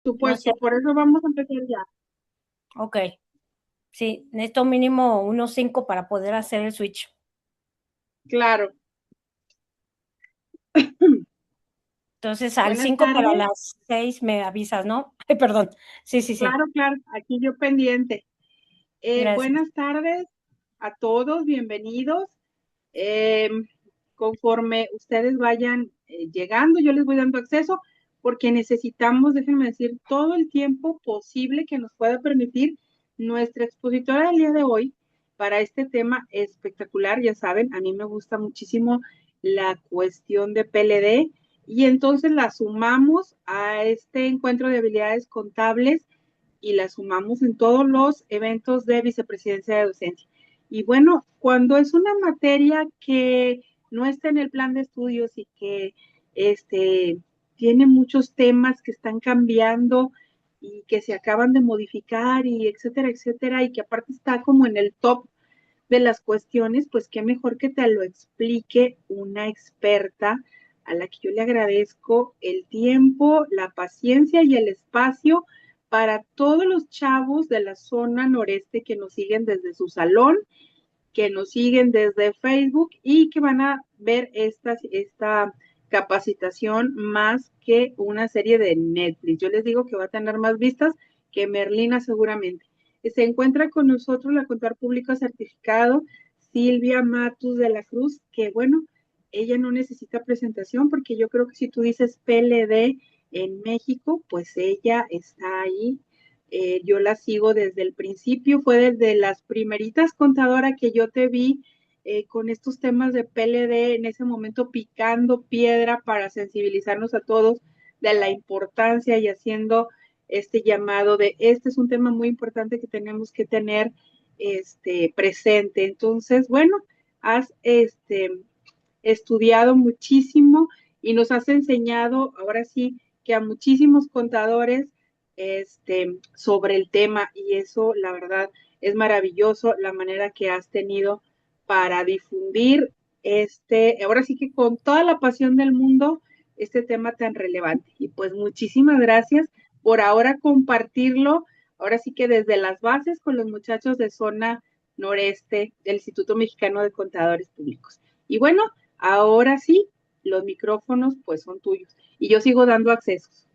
No sé, Supuesto, por eso vamos a empezar ya. ok. Sí, necesito mínimo unos 5 para poder hacer el switch. Claro. Entonces, al Buenas 5 para tardes. las 6 me avisas, ¿no? Ay, perdón. Sí, sí, sí. Claro, claro, aquí yo pendiente. Gracias. Buenas tardes a todos, bienvenidos. Eh, Conforme ustedes vayan llegando, yo les voy dando acceso porque necesitamos, déjenme decir, todo el tiempo posible que nos pueda permitir nuestra expositora del día de hoy para este tema espectacular. Ya saben, a mí me gusta muchísimo la cuestión de PLD y entonces la sumamos a este encuentro de habilidades contables y la sumamos en todos los eventos de vicepresidencia de docencia. Y bueno, cuando es una materia que no está en el plan de estudios y que este, tiene muchos temas que están cambiando y que se acaban de modificar y etcétera, etcétera, y que aparte está como en el top de las cuestiones, pues qué mejor que te lo explique una experta a la que yo le agradezco el tiempo, la paciencia y el espacio para todos los chavos de la zona noreste que nos siguen desde su salón, que nos siguen desde Facebook y que van a ver esta capacitación más que una serie de Netflix. Yo les digo que va a tener más vistas que Merlina seguramente. Se encuentra con nosotros la contador público certificado Silvia Matus de la Cruz, que bueno, ella no necesita presentación porque yo creo que si tú dices PLD en México, pues ella está ahí. Yo la sigo desde el principio, fue desde las primeritas contadoras que yo te vi con estos temas de PLD, en ese momento picando piedra para sensibilizarnos a todos de la importancia y haciendo este llamado de este es un tema muy importante que tenemos que tener presente. Entonces, bueno, has estudiado muchísimo y nos has enseñado ahora sí que a muchísimos contadores sobre el tema y eso la verdad es maravilloso la manera que has tenido para difundir ahora sí que con toda la pasión del mundo este tema tan relevante y pues muchísimas gracias por ahora compartirlo ahora sí que desde las bases con los muchachos de zona noreste del Instituto Mexicano de Contadores Públicos. Y bueno, ahora sí, los micrófonos pues son tuyos. Y yo sigo dando accesos.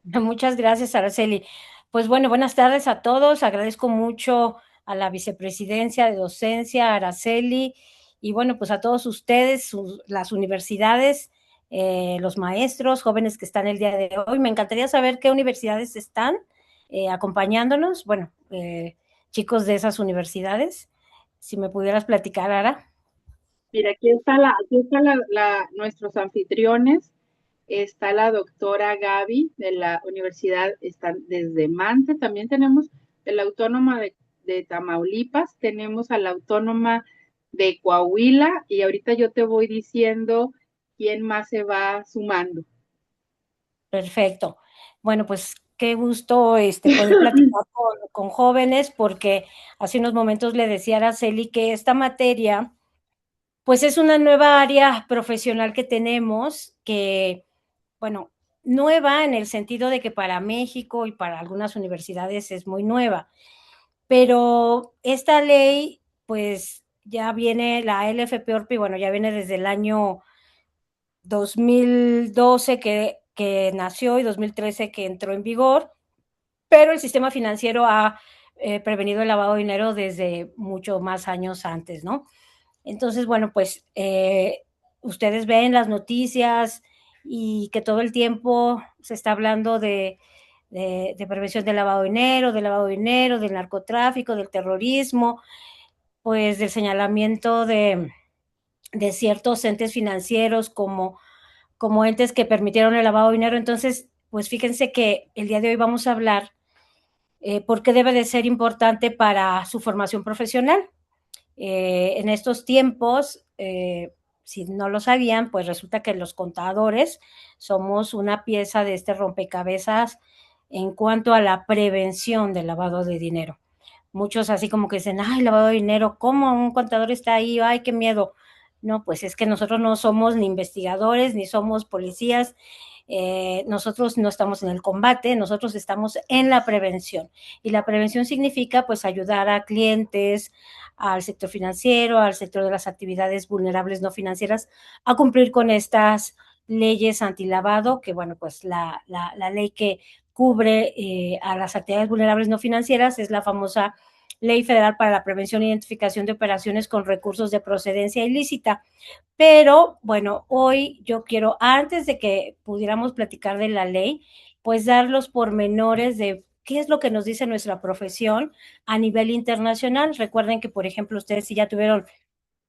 Muchas gracias, Araceli. Pues bueno, buenas tardes a todos. Agradezco mucho a la vicepresidencia de docencia, Araceli, y bueno, pues a todos ustedes, las universidades, los maestros, jóvenes que están el día de hoy. Me encantaría saber qué universidades están acompañándonos. Bueno, chicos de esas universidades, si me pudieras platicar, Ara. Mira, aquí está nuestros anfitriones. Está la doctora Gaby de la Universidad, están desde Mante. También tenemos de la Autónoma de Tamaulipas, tenemos a la Autónoma de Coahuila y ahorita yo te voy diciendo quién más se va sumando. Perfecto. Bueno, pues qué gusto poder platicar con jóvenes, porque hace unos momentos le decía a Araceli que esta materia, pues es una nueva área profesional que tenemos, que, bueno, nueva en el sentido de que para México y para algunas universidades es muy nueva, pero esta ley, pues ya viene la LFP-ORPI, bueno, ya viene desde el año 2012 que nació y 2013 que entró en vigor, pero el sistema financiero ha prevenido el lavado de dinero desde mucho más años antes, ¿no? Entonces, bueno, pues ustedes ven las noticias y que todo el tiempo se está hablando de prevención del lavado de dinero, del narcotráfico, del terrorismo, pues del señalamiento de ciertos entes financieros como entes que permitieron el lavado de dinero. Entonces, pues fíjense que el día de hoy vamos a hablar por qué debe de ser importante para su formación profesional. En estos tiempos, si no lo sabían, pues resulta que los contadores somos una pieza de este rompecabezas en cuanto a la prevención del lavado de dinero. Muchos así como que dicen, ay, lavado de dinero, ¿cómo un contador está ahí? Ay, qué miedo. No, pues es que nosotros no somos ni investigadores, ni somos policías, nosotros no estamos en el combate, nosotros estamos en la prevención. Y la prevención significa pues ayudar a clientes, al sector financiero, al sector de las actividades vulnerables no financieras, a cumplir con estas leyes antilavado, que bueno, pues la ley que cubre a las actividades vulnerables no financieras es la famosa Ley Federal para la Prevención e Identificación de Operaciones con Recursos de Procedencia Ilícita. Pero bueno, hoy yo quiero, antes de que pudiéramos platicar de la ley, pues dar los pormenores de qué es lo que nos dice nuestra profesión a nivel internacional. Recuerden que, por ejemplo, ustedes si ya tuvieron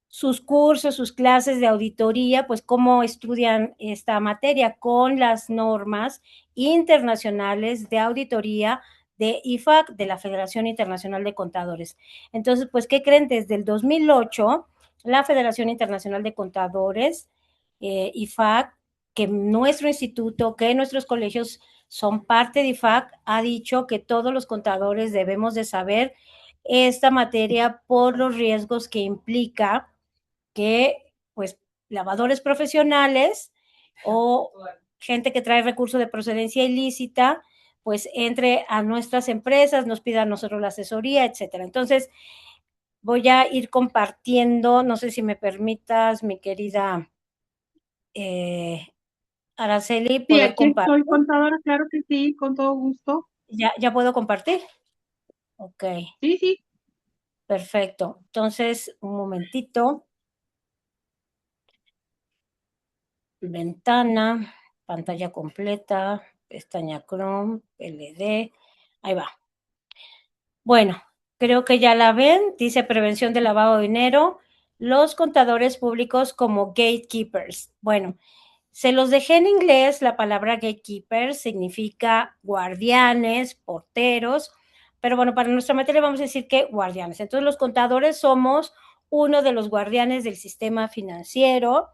sus cursos, sus clases de auditoría, pues cómo estudian esta materia con las normas internacionales de auditoría de IFAC, de la Federación Internacional de Contadores. Entonces, pues, ¿qué creen? Desde el 2008, la Federación Internacional de Contadores, IFAC, que nuestro instituto, que nuestros colegios son parte de IFAC, ha dicho que todos los contadores debemos de saber esta materia por los riesgos que implica que pues lavadores profesionales o gente que trae recursos de procedencia ilícita, pues entre a nuestras empresas, nos pida a nosotros la asesoría, etcétera. Entonces, voy a ir compartiendo, no sé si me permitas, mi querida Araceli, Sí, poder aquí estoy, compartir. contadora, claro que sí, con todo gusto. ¿Ya puedo compartir? Ok, Sí, sí, perfecto. Entonces, un momentito. Ventana, pantalla completa, pestaña Chrome, LD. Ahí va. Bueno, creo que ya la ven. Dice prevención de lavado de dinero. Los contadores públicos como gatekeepers. Bueno, se los dejé en inglés. La palabra gatekeeper significa guardianes, porteros. Pero bueno, para nuestra materia vamos a decir que guardianes. Entonces, los contadores somos uno de los guardianes del sistema financiero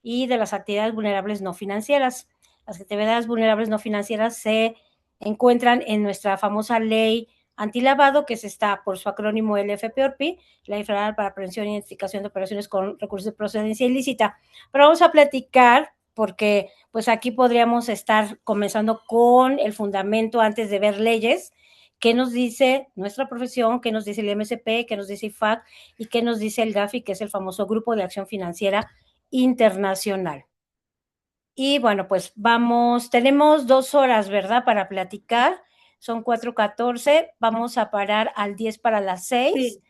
y de las actividades vulnerables no financieras. Las actividades vulnerables no financieras se encuentran en nuestra famosa ley antilavado, que es esta por su acrónimo LFPORPI, Ley Federal para Prevención e Identificación de Operaciones con Recursos de Procedencia Ilícita. Pero vamos a platicar porque pues aquí podríamos estar comenzando con el fundamento antes de ver leyes. ¿Qué nos dice nuestra profesión? ¿Qué nos dice el MSP? ¿Qué nos dice IFAC? ¿Y qué nos dice el GAFI, que es el famoso Grupo de Acción Financiera Internacional? Y bueno, pues vamos, tenemos 2 horas, ¿verdad? Para platicar. Son 4:14, vamos a parar al 10 para las 6. sí.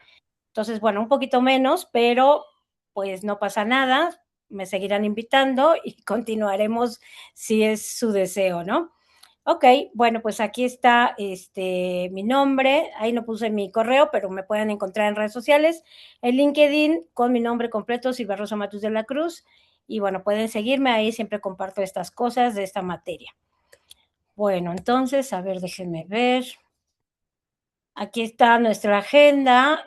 Entonces, bueno, un poquito menos, pero pues no pasa nada. Me seguirán invitando y continuaremos si es su deseo, ¿no? Ok, bueno, pues aquí está mi nombre. Ahí no puse mi correo, pero me pueden encontrar en redes sociales, en LinkedIn con mi nombre completo, Silvia Rosa Matus de la Cruz. Y bueno, pueden seguirme ahí, siempre comparto estas cosas de esta materia. Bueno, entonces, a ver, déjenme ver. Aquí está nuestra agenda.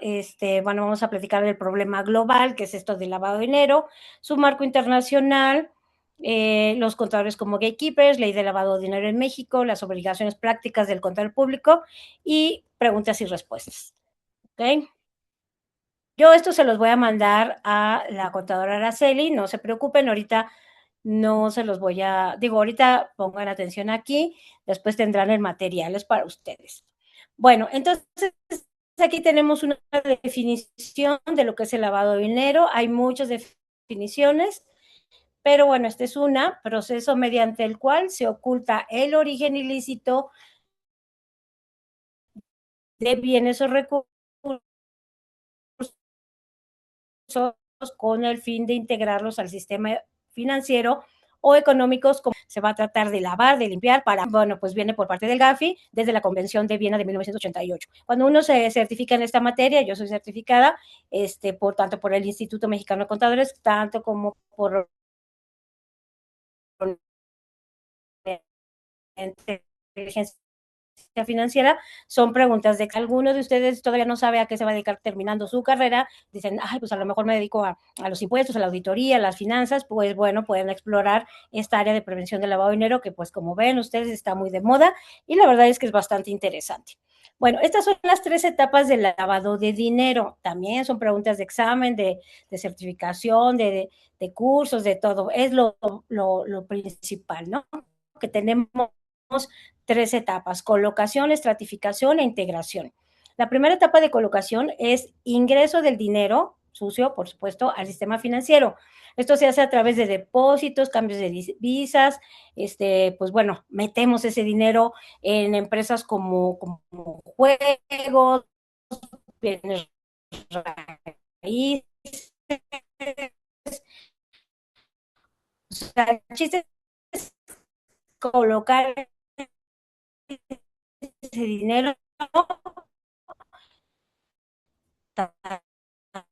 Bueno, vamos a platicar del problema global, que es esto del lavado de dinero, su marco internacional, los contadores como gatekeepers, ley de lavado de dinero en México, las obligaciones prácticas del contador público y preguntas y respuestas. ¿Ok? Yo esto se los voy a mandar a la contadora Araceli, no se preocupen, ahorita no se los voy a, digo, ahorita pongan atención aquí, después tendrán el material, es para ustedes. Bueno, entonces aquí tenemos una definición de lo que es el lavado de dinero, hay muchas definiciones, pero bueno, esta es una, proceso mediante el cual se oculta el origen ilícito de bienes o recursos con el fin de integrarlos al sistema financiero o económicos, como se va a tratar de lavar, de limpiar, para, bueno, pues viene por parte del GAFI desde la Convención de Viena de 1988. Cuando uno se certifica en esta materia, yo soy certificada, por tanto por el Instituto Mexicano de Contadores, tanto como por inteligencia financiera, son preguntas de que alguno de ustedes todavía no sabe a qué se va a dedicar terminando su carrera, dicen, ay, pues a lo mejor me dedico a los impuestos, a la auditoría, a las finanzas, pues bueno, pueden explorar esta área de prevención del lavado de dinero, que pues como ven ustedes está muy de moda y la verdad es que es bastante interesante. Bueno, estas son las 3 etapas del lavado de dinero. También son preguntas de examen, de certificación, de cursos, de todo. Es lo principal, ¿no? que tenemos 3 etapas: colocación, estratificación e integración. La primera etapa de colocación es ingreso del dinero sucio, por supuesto, al sistema financiero. Esto se hace a través de depósitos, cambios de divisas, pues bueno, metemos ese dinero en empresas como juegos, bienes raíces. O sea, el chiste es colocar ese dinero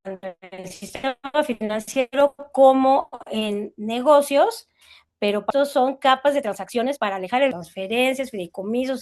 en el sistema financiero como en negocios, pero estos son capas de transacciones para alejar transferencias, fideicomisos,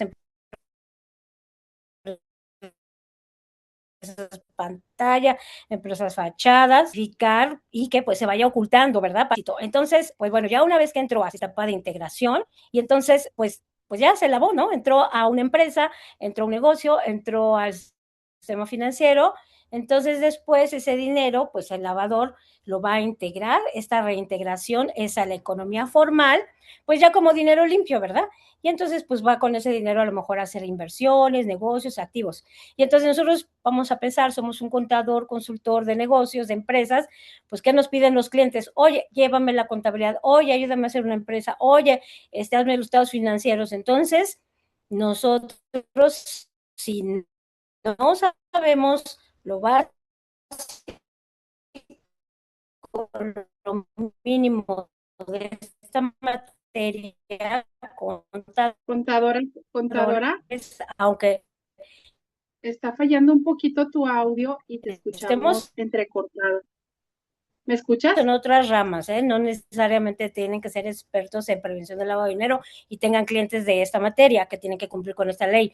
pantalla, empresas fachadas, y que pues se vaya ocultando, ¿verdad? Entonces, pues bueno, ya una vez que entró a esta etapa de integración, y entonces, pues ya se lavó, ¿no? Entró a una empresa, entró a un negocio, entró al sistema financiero, entonces después ese dinero, pues el lavador lo va a integrar, esta reintegración es a la economía formal, pues ya como dinero limpio, ¿verdad? Y entonces pues va con ese dinero a lo mejor a hacer inversiones, negocios, activos. Y entonces nosotros vamos a pensar, somos un contador, consultor de negocios, de empresas, pues ¿qué nos piden los clientes? Oye, llévame la contabilidad, oye, ayúdame a hacer una empresa, oye, hazme los estados financieros. Entonces, nosotros, si no sabemos lo básico, lo mínimo de esta materia, Contadora, contadora, aunque está fallando un poquito tu audio y te escuchamos estemos entrecortado. ¿Me escuchas? en otras ramas, ¿eh? No necesariamente tienen que ser expertos en prevención del lavado de dinero y tengan clientes de esta materia que tienen que cumplir con esta ley.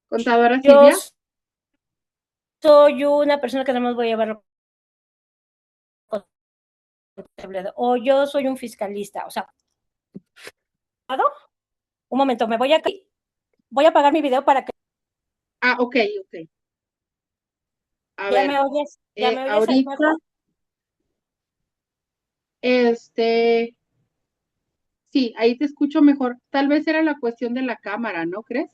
Contadora Yo Silvia. soy una persona que no me voy a llevar, o yo soy un fiscalista, o sea, un momento, voy a apagar mi video para que Ah, ok, ok. A ya ver, me oyes, ahí ahorita, mejor. este, sí, ahí te escucho mejor. Tal vez era la cuestión de la cámara, ¿no crees?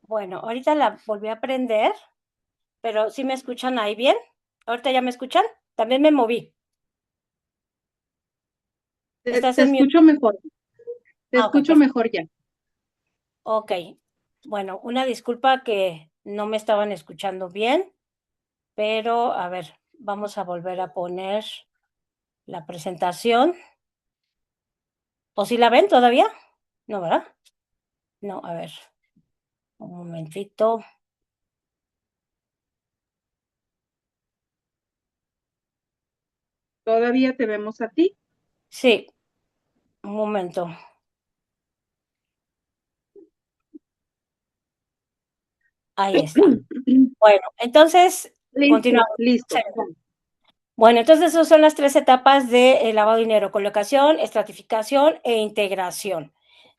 Bueno, ahorita la volví a prender, pero ¿sí me escuchan ahí bien? ¿Ahorita ya me escuchan? También me moví. ¿Estás Te en mute? escucho mejor, te Ah, ok, escucho perfecto. mejor ya. Ok. Bueno, una disculpa que no me estaban escuchando bien, pero a ver, vamos a volver a poner la presentación. ¿O si la ven todavía? No, ¿verdad? No, a ver, un momentito. Todavía te vemos a ti. Sí, un momento. Ahí está. Bueno, entonces, Listo, continuamos. listo. Bueno, entonces esas son las 3 etapas de lavado de dinero: colocación, estratificación e integración.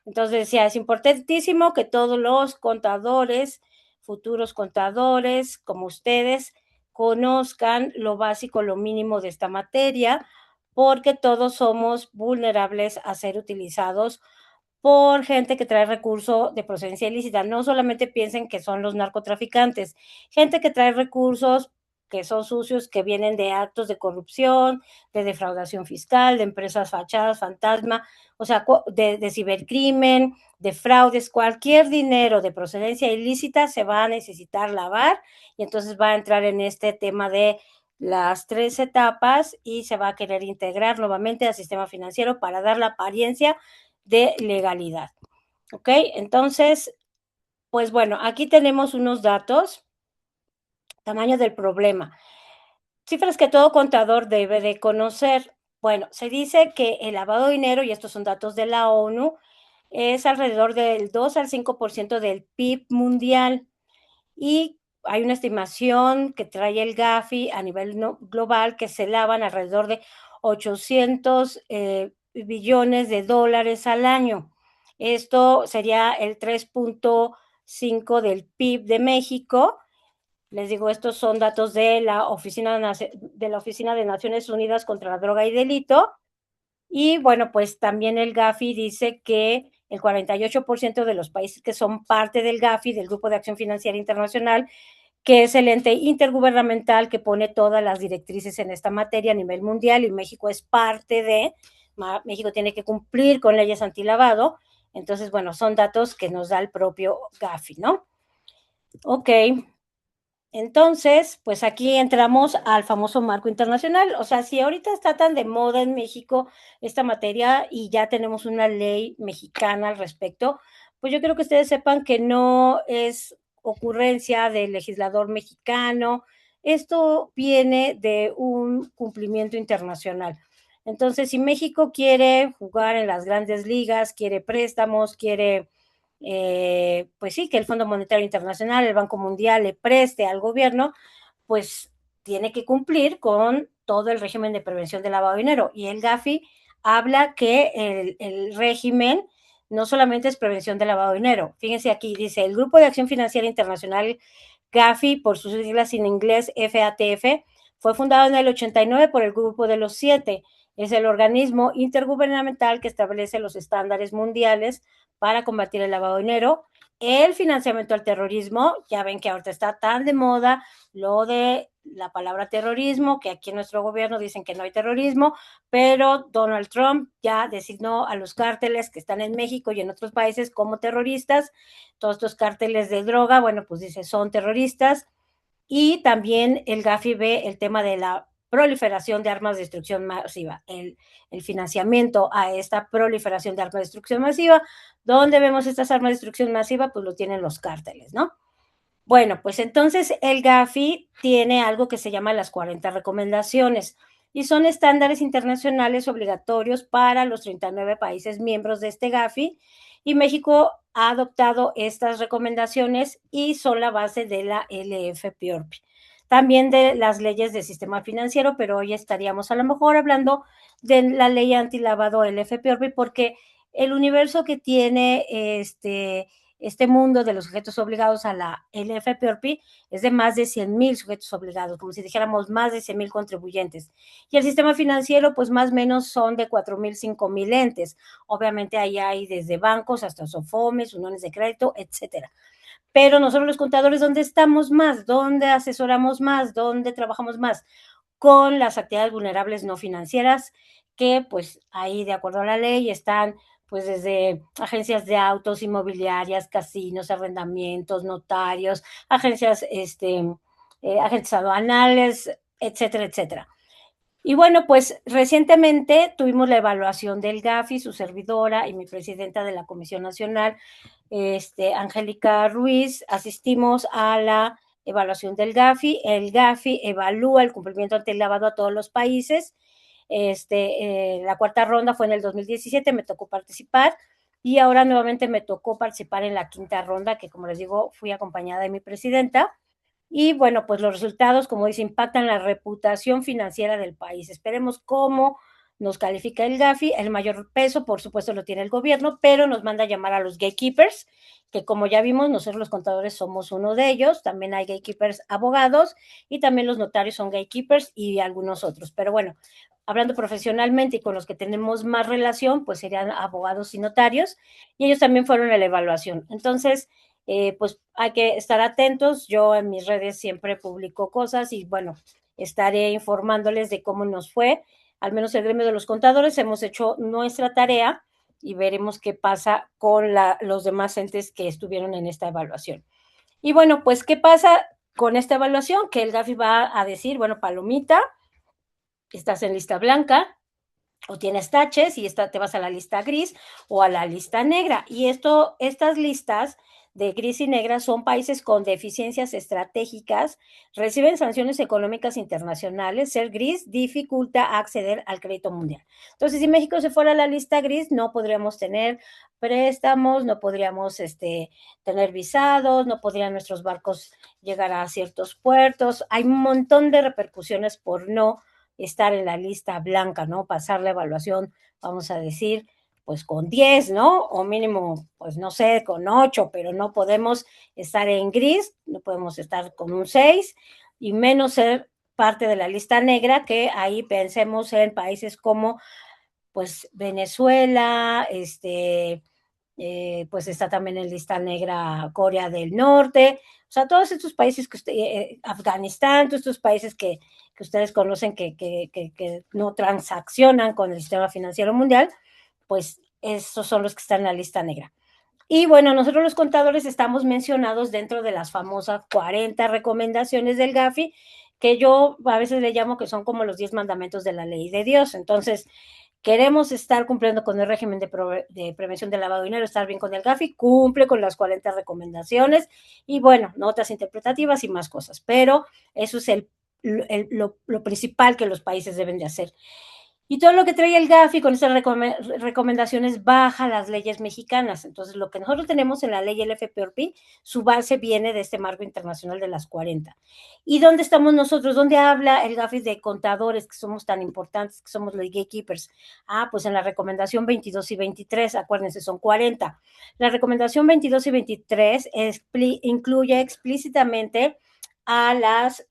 Entonces decía, es importantísimo que todos los contadores, futuros contadores, como ustedes, conozcan lo básico, lo mínimo de esta materia, porque todos somos vulnerables a ser utilizados por gente que trae recurso de procedencia ilícita. No solamente piensen que son los narcotraficantes, gente que trae recursos que son sucios, que vienen de actos de corrupción, de defraudación fiscal, de empresas fachadas, fantasma, o sea, de cibercrimen, de fraudes, cualquier dinero de procedencia ilícita se va a necesitar lavar, y entonces va a entrar en este tema de las 3 etapas y se va a querer integrar nuevamente al sistema financiero para dar la apariencia de legalidad. ¿Ok? Entonces, pues bueno, aquí tenemos unos datos, tamaño del problema, cifras que todo contador debe de conocer. Bueno, se dice que el lavado de dinero, y estos son datos de la ONU, es alrededor del 2 al 5% del PIB mundial, y hay una estimación que trae el Gafi a nivel global que se lavan alrededor de 800 billones de dólares al año. Esto sería el 3.5 del PIB de México. Les digo, estos son datos de la Oficina de Naciones Unidas contra la Droga y Delito. Y bueno, pues también el Gafi dice que el 48% de los países que son parte del Gafi, del Grupo de Acción Financiera Internacional, que es el ente intergubernamental que pone todas las directrices en esta materia a nivel mundial, y México es parte de, México tiene que cumplir con leyes antilavado. Entonces, bueno, son datos que nos da el propio Gafi, ¿no? Ok, entonces, pues aquí entramos al famoso marco internacional. O sea, si ahorita está tan de moda en México esta materia y ya tenemos una ley mexicana al respecto, pues yo creo que ustedes sepan que no es ocurrencia del legislador mexicano. Esto viene de un cumplimiento internacional. Entonces, si México quiere jugar en las grandes ligas, quiere préstamos, quiere pues sí, que el Fondo Monetario Internacional, el Banco Mundial le preste al gobierno, pues tiene que cumplir con todo el régimen de prevención del lavado de dinero. Y el Gafi habla que el régimen no solamente es prevención del lavado de dinero. Fíjense aquí, dice, el Grupo de Acción Financiera Internacional, Gafi, por sus siglas en inglés FATF, fue fundado en el 89 por el Grupo de los Siete. Es el organismo intergubernamental que establece los estándares mundiales para combatir el lavado de dinero, el financiamiento al terrorismo. Ya ven que ahorita está tan de moda lo de la palabra terrorismo, que aquí en nuestro gobierno dicen que no hay terrorismo, pero Donald Trump ya designó a los cárteles que están en México y en otros países como terroristas. Todos estos cárteles de droga, bueno, pues dice, son terroristas. Y también el Gafi ve el tema de la proliferación de armas de destrucción masiva, el financiamiento a esta proliferación de armas de destrucción masiva. ¿Dónde vemos estas armas de destrucción masiva? Pues lo tienen los cárteles, ¿no? Bueno, pues entonces el Gafi tiene algo que se llama las 40 recomendaciones y son estándares internacionales obligatorios para los 39 países miembros de este Gafi, y México ha adoptado estas recomendaciones y son la base de la LFPORPI. También de las leyes del sistema financiero, pero hoy estaríamos a lo mejor hablando de la ley antilavado LFPORPI porque el universo que tiene este mundo de los sujetos obligados a la LFPORPI es de más de 100,000 sujetos obligados, como si dijéramos más de 100,000 contribuyentes. Y el sistema financiero, pues más o menos son de 4,000, 5,000 entes. Obviamente ahí hay desde bancos hasta SOFOMES, uniones de crédito, etcétera. Pero nosotros los contadores, ¿dónde estamos más? ¿Dónde asesoramos más? ¿Dónde trabajamos más? Con las actividades vulnerables no financieras, que pues ahí de acuerdo a la ley están pues desde agencias de autos, inmobiliarias, casinos, arrendamientos, notarios, agencias, agentes aduanales, etcétera, etcétera. Y bueno, pues recientemente tuvimos la evaluación del Gafi, su servidora y mi presidenta de la Comisión Nacional, Angélica Ruiz, asistimos a la evaluación del Gafi. El Gafi evalúa el cumplimiento ante el lavado a todos los países. La cuarta ronda fue en el 2017, me tocó participar y ahora nuevamente me tocó participar en la quinta ronda, que como les digo, fui acompañada de mi presidenta. Y bueno, pues los resultados, como dice, impactan la reputación financiera del país. Esperemos cómo nos califica el Gafi. El mayor peso, por supuesto, lo tiene el gobierno, pero nos manda a llamar a los gatekeepers, que como ya vimos, nosotros los contadores somos uno de ellos. También hay gatekeepers abogados y también los notarios son gatekeepers y algunos otros. Pero bueno, hablando profesionalmente y con los que tenemos más relación, pues serían abogados y notarios, y ellos también fueron a la evaluación. Entonces, pues hay que estar atentos. Yo en mis redes siempre publico cosas y bueno, estaré informándoles de cómo nos fue. Al menos el gremio de los contadores hemos hecho nuestra tarea y veremos qué pasa con los demás entes que estuvieron en esta evaluación. Y bueno, pues qué pasa con esta evaluación, que el Gafi va a decir, bueno, palomita, estás en lista blanca, o tienes taches y te vas a la lista gris o a la lista negra. Y estas listas de gris y negra son países con deficiencias estratégicas, reciben sanciones económicas internacionales. Ser gris dificulta acceder al crédito mundial. Entonces, si México se fuera a la lista gris, no podríamos tener préstamos, no podríamos tener visados, no podrían nuestros barcos llegar a ciertos puertos. Hay un montón de repercusiones por no estar en la lista blanca, ¿no? Pasar la evaluación, vamos a decir, pues con 10, ¿no? O mínimo, pues no sé, con 8, pero no podemos estar en gris, no podemos estar con un 6 y menos ser parte de la lista negra, que ahí pensemos en países como pues Venezuela, pues está también en lista negra Corea del Norte, o sea, todos estos países que usted, Afganistán, todos estos países que ustedes conocen que no transaccionan con el sistema financiero mundial, pues esos son los que están en la lista negra. Y bueno, nosotros los contadores estamos mencionados dentro de las famosas 40 recomendaciones del GAFI, que yo a veces le llamo que son como los 10 mandamientos de la ley de Dios. Entonces, queremos estar cumpliendo con el régimen de prevención del lavado de dinero, estar bien con el GAFI, cumple con las 40 recomendaciones y bueno, notas interpretativas y más cosas. Pero eso es lo principal que los países deben de hacer. Y todo lo que trae el GAFI con estas recomendaciones baja las leyes mexicanas. Entonces, lo que nosotros tenemos en la ley LFPORPI, su base viene de este marco internacional de las 40. ¿Y dónde estamos nosotros? ¿Dónde habla el GAFI de contadores, que somos tan importantes, que somos los gatekeepers? Pues en la recomendación 22 y 23, acuérdense, son 40. La recomendación 22 y 23 incluye explícitamente a las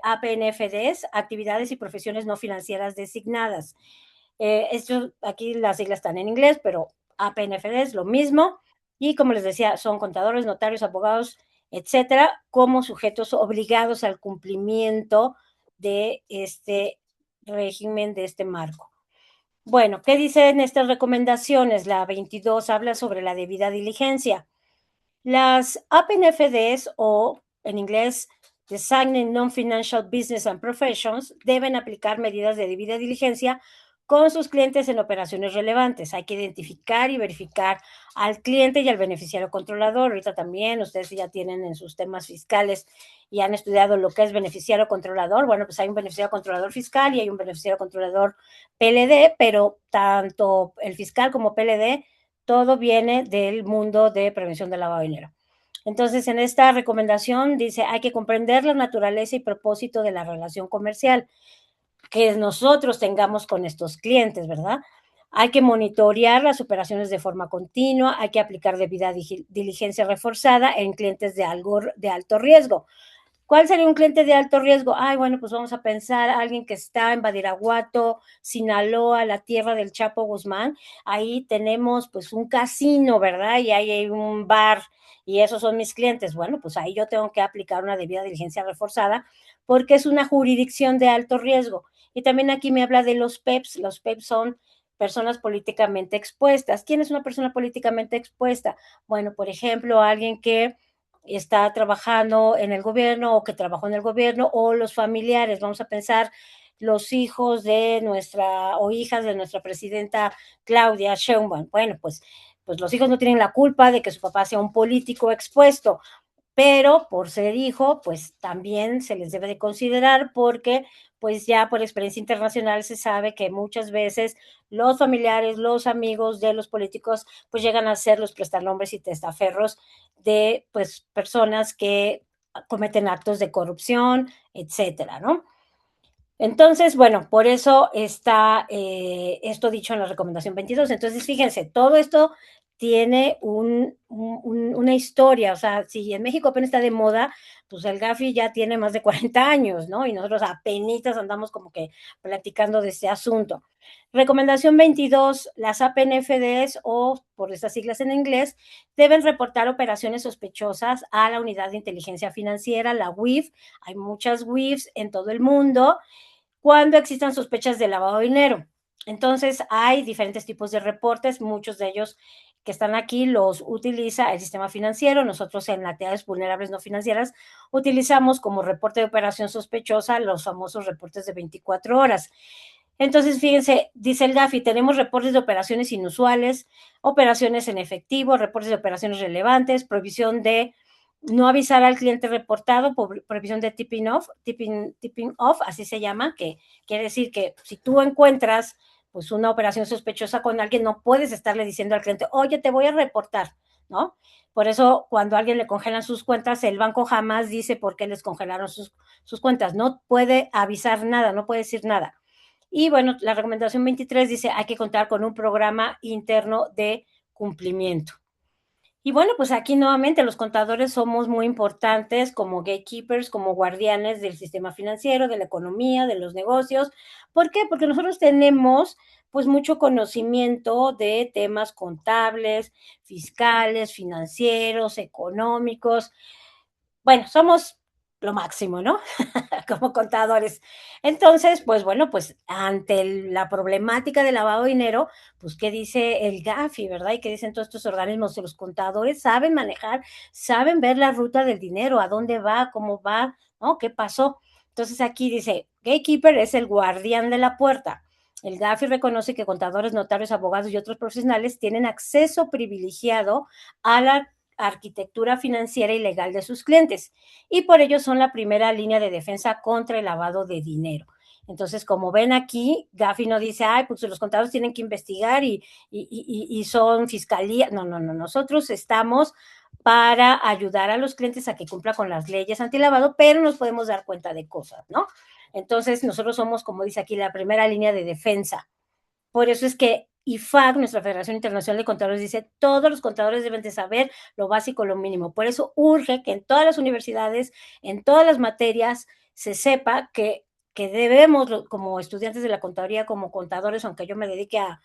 APNFDs, actividades y profesiones no financieras designadas. Esto, aquí las siglas están en inglés, pero APNFDs lo mismo. Y como les decía, son contadores, notarios, abogados, etcétera, como sujetos obligados al cumplimiento de este régimen, de este marco. Bueno, ¿qué dicen estas recomendaciones? La 22 habla sobre la debida diligencia. Las APNFDs, o en inglés Designing Non-Financial Business and Professions, deben aplicar medidas de debida diligencia con sus clientes en operaciones relevantes. Hay que identificar y verificar al cliente y al beneficiario controlador. Ahorita también ustedes ya tienen en sus temas fiscales y han estudiado lo que es beneficiario controlador. Bueno, pues hay un beneficiario controlador fiscal y hay un beneficiario controlador PLD, pero tanto el fiscal como PLD, todo viene del mundo de prevención del lavado de dinero. Entonces, en esta recomendación dice, hay que comprender la naturaleza y propósito de la relación comercial que nosotros tengamos con estos clientes, ¿verdad? Hay que monitorear las operaciones de forma continua, hay que aplicar debida diligencia reforzada en clientes de alto riesgo. ¿Cuál sería un cliente de alto riesgo? Bueno, pues vamos a pensar a alguien que está en Badiraguato, Sinaloa, la tierra del Chapo Guzmán. Ahí tenemos pues un casino, ¿verdad? Y ahí hay un bar y esos son mis clientes. Bueno, pues ahí yo tengo que aplicar una debida diligencia reforzada porque es una jurisdicción de alto riesgo. Y también aquí me habla de los PEPs. Los PEPs son personas políticamente expuestas. ¿Quién es una persona políticamente expuesta? Bueno, por ejemplo, alguien que está trabajando en el gobierno o que trabajó en el gobierno o los familiares, vamos a pensar los hijos de nuestra o hijas de nuestra presidenta Claudia Sheinbaum. Bueno, pues los hijos no tienen la culpa de que su papá sea un político expuesto, pero por ser hijo, pues también se les debe de considerar porque pues ya por experiencia internacional se sabe que muchas veces los familiares, los amigos de los políticos, pues llegan a ser los prestanombres y testaferros de pues personas que cometen actos de corrupción, etcétera, ¿no? Entonces, bueno, por eso está esto dicho en la recomendación 22. Entonces, fíjense, todo esto tiene una historia, o sea, si en México apenas está de moda, pues el GAFI ya tiene más de 40 años, ¿no? Y nosotros apenas andamos como que platicando de este asunto. Recomendación 22, las APNFDs o por estas siglas en inglés, deben reportar operaciones sospechosas a la Unidad de Inteligencia Financiera, la UIF. Hay muchas UIFs en todo el mundo cuando existan sospechas de lavado de dinero. Entonces, hay diferentes tipos de reportes, muchos de ellos que están aquí los utiliza el sistema financiero. Nosotros en actividades vulnerables no financieras utilizamos como reporte de operación sospechosa los famosos reportes de 24 horas. Entonces, fíjense, dice el GAFI, tenemos reportes de operaciones inusuales, operaciones en efectivo, reportes de operaciones relevantes, provisión de no avisar al cliente reportado por previsión de tipping off, así se llama, que quiere decir que si tú encuentras pues una operación sospechosa con alguien, no puedes estarle diciendo al cliente, oye, te voy a reportar, ¿no? Por eso, cuando a alguien le congelan sus cuentas, el banco jamás dice por qué les congelaron sus cuentas. No puede avisar nada, no puede decir nada. Y bueno, la recomendación 23 dice, hay que contar con un programa interno de cumplimiento. Y bueno, pues aquí nuevamente los contadores somos muy importantes como gatekeepers, como guardianes del sistema financiero, de la economía, de los negocios. ¿Por qué? Porque nosotros tenemos pues mucho conocimiento de temas contables, fiscales, financieros, económicos. Bueno, somos lo máximo, ¿no? Como contadores. Entonces, pues bueno, pues ante la problemática del lavado de dinero, pues qué dice el GAFI, ¿verdad? Y qué dicen todos estos organismos, los contadores saben manejar, saben ver la ruta del dinero, a dónde va, cómo va, ¿no? ¿Qué pasó? Entonces aquí dice, gatekeeper es el guardián de la puerta. El GAFI reconoce que contadores, notarios, abogados y otros profesionales tienen acceso privilegiado a la arquitectura financiera y legal de sus clientes y por ello son la primera línea de defensa contra el lavado de dinero. Entonces, como ven aquí, Gafi no dice, ay, pues los contadores tienen que investigar y son fiscalía. No, no, no, nosotros estamos para ayudar a los clientes a que cumplan con las leyes antilavado, pero nos podemos dar cuenta de cosas, ¿no? Entonces, nosotros somos, como dice aquí, la primera línea de defensa. Por eso es que IFAC, nuestra Federación Internacional de Contadores, dice, todos los contadores deben de saber lo básico, lo mínimo. Por eso urge que en todas las universidades, en todas las materias, se sepa que debemos, como estudiantes de la contaduría, como contadores, aunque yo me dedique a,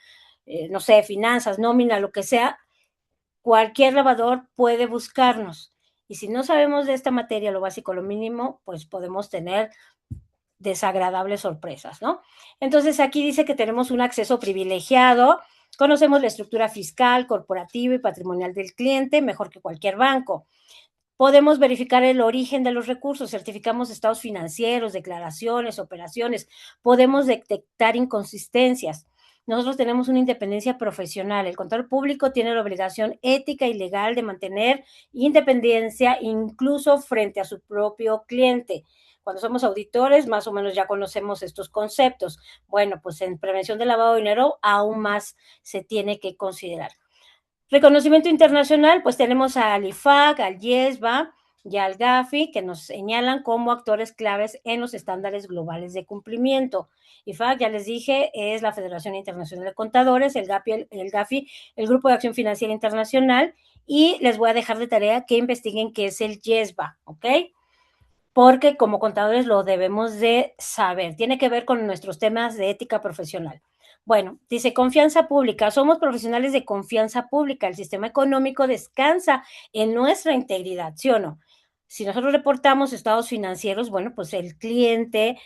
no sé, finanzas, nómina, lo que sea, cualquier lavador puede buscarnos. Y si no sabemos de esta materia, lo básico, lo mínimo, pues podemos tener desagradables sorpresas, ¿no? Entonces aquí dice que tenemos un acceso privilegiado, conocemos la estructura fiscal, corporativa y patrimonial del cliente mejor que cualquier banco. Podemos verificar el origen de los recursos, certificamos estados financieros, declaraciones, operaciones, podemos detectar inconsistencias. Nosotros tenemos una independencia profesional. El contador público tiene la obligación ética y legal de mantener independencia incluso frente a su propio cliente. Cuando somos auditores, más o menos ya conocemos estos conceptos. Bueno, pues en prevención del lavado de dinero aún más se tiene que considerar. Reconocimiento internacional, pues tenemos al IFAC, al IESBA y al GAFI, que nos señalan como actores claves en los estándares globales de cumplimiento. IFAC, ya les dije, es la Federación Internacional de Contadores, el GAFI, el Grupo de Acción Financiera Internacional, y les voy a dejar de tarea que investiguen qué es el IESBA, ¿ok? Porque como contadores lo debemos de saber. Tiene que ver con nuestros temas de ética profesional. Bueno, dice confianza pública. Somos profesionales de confianza pública. El sistema económico descansa en nuestra integridad, ¿sí o no? Si nosotros reportamos estados financieros, bueno, pues el cliente,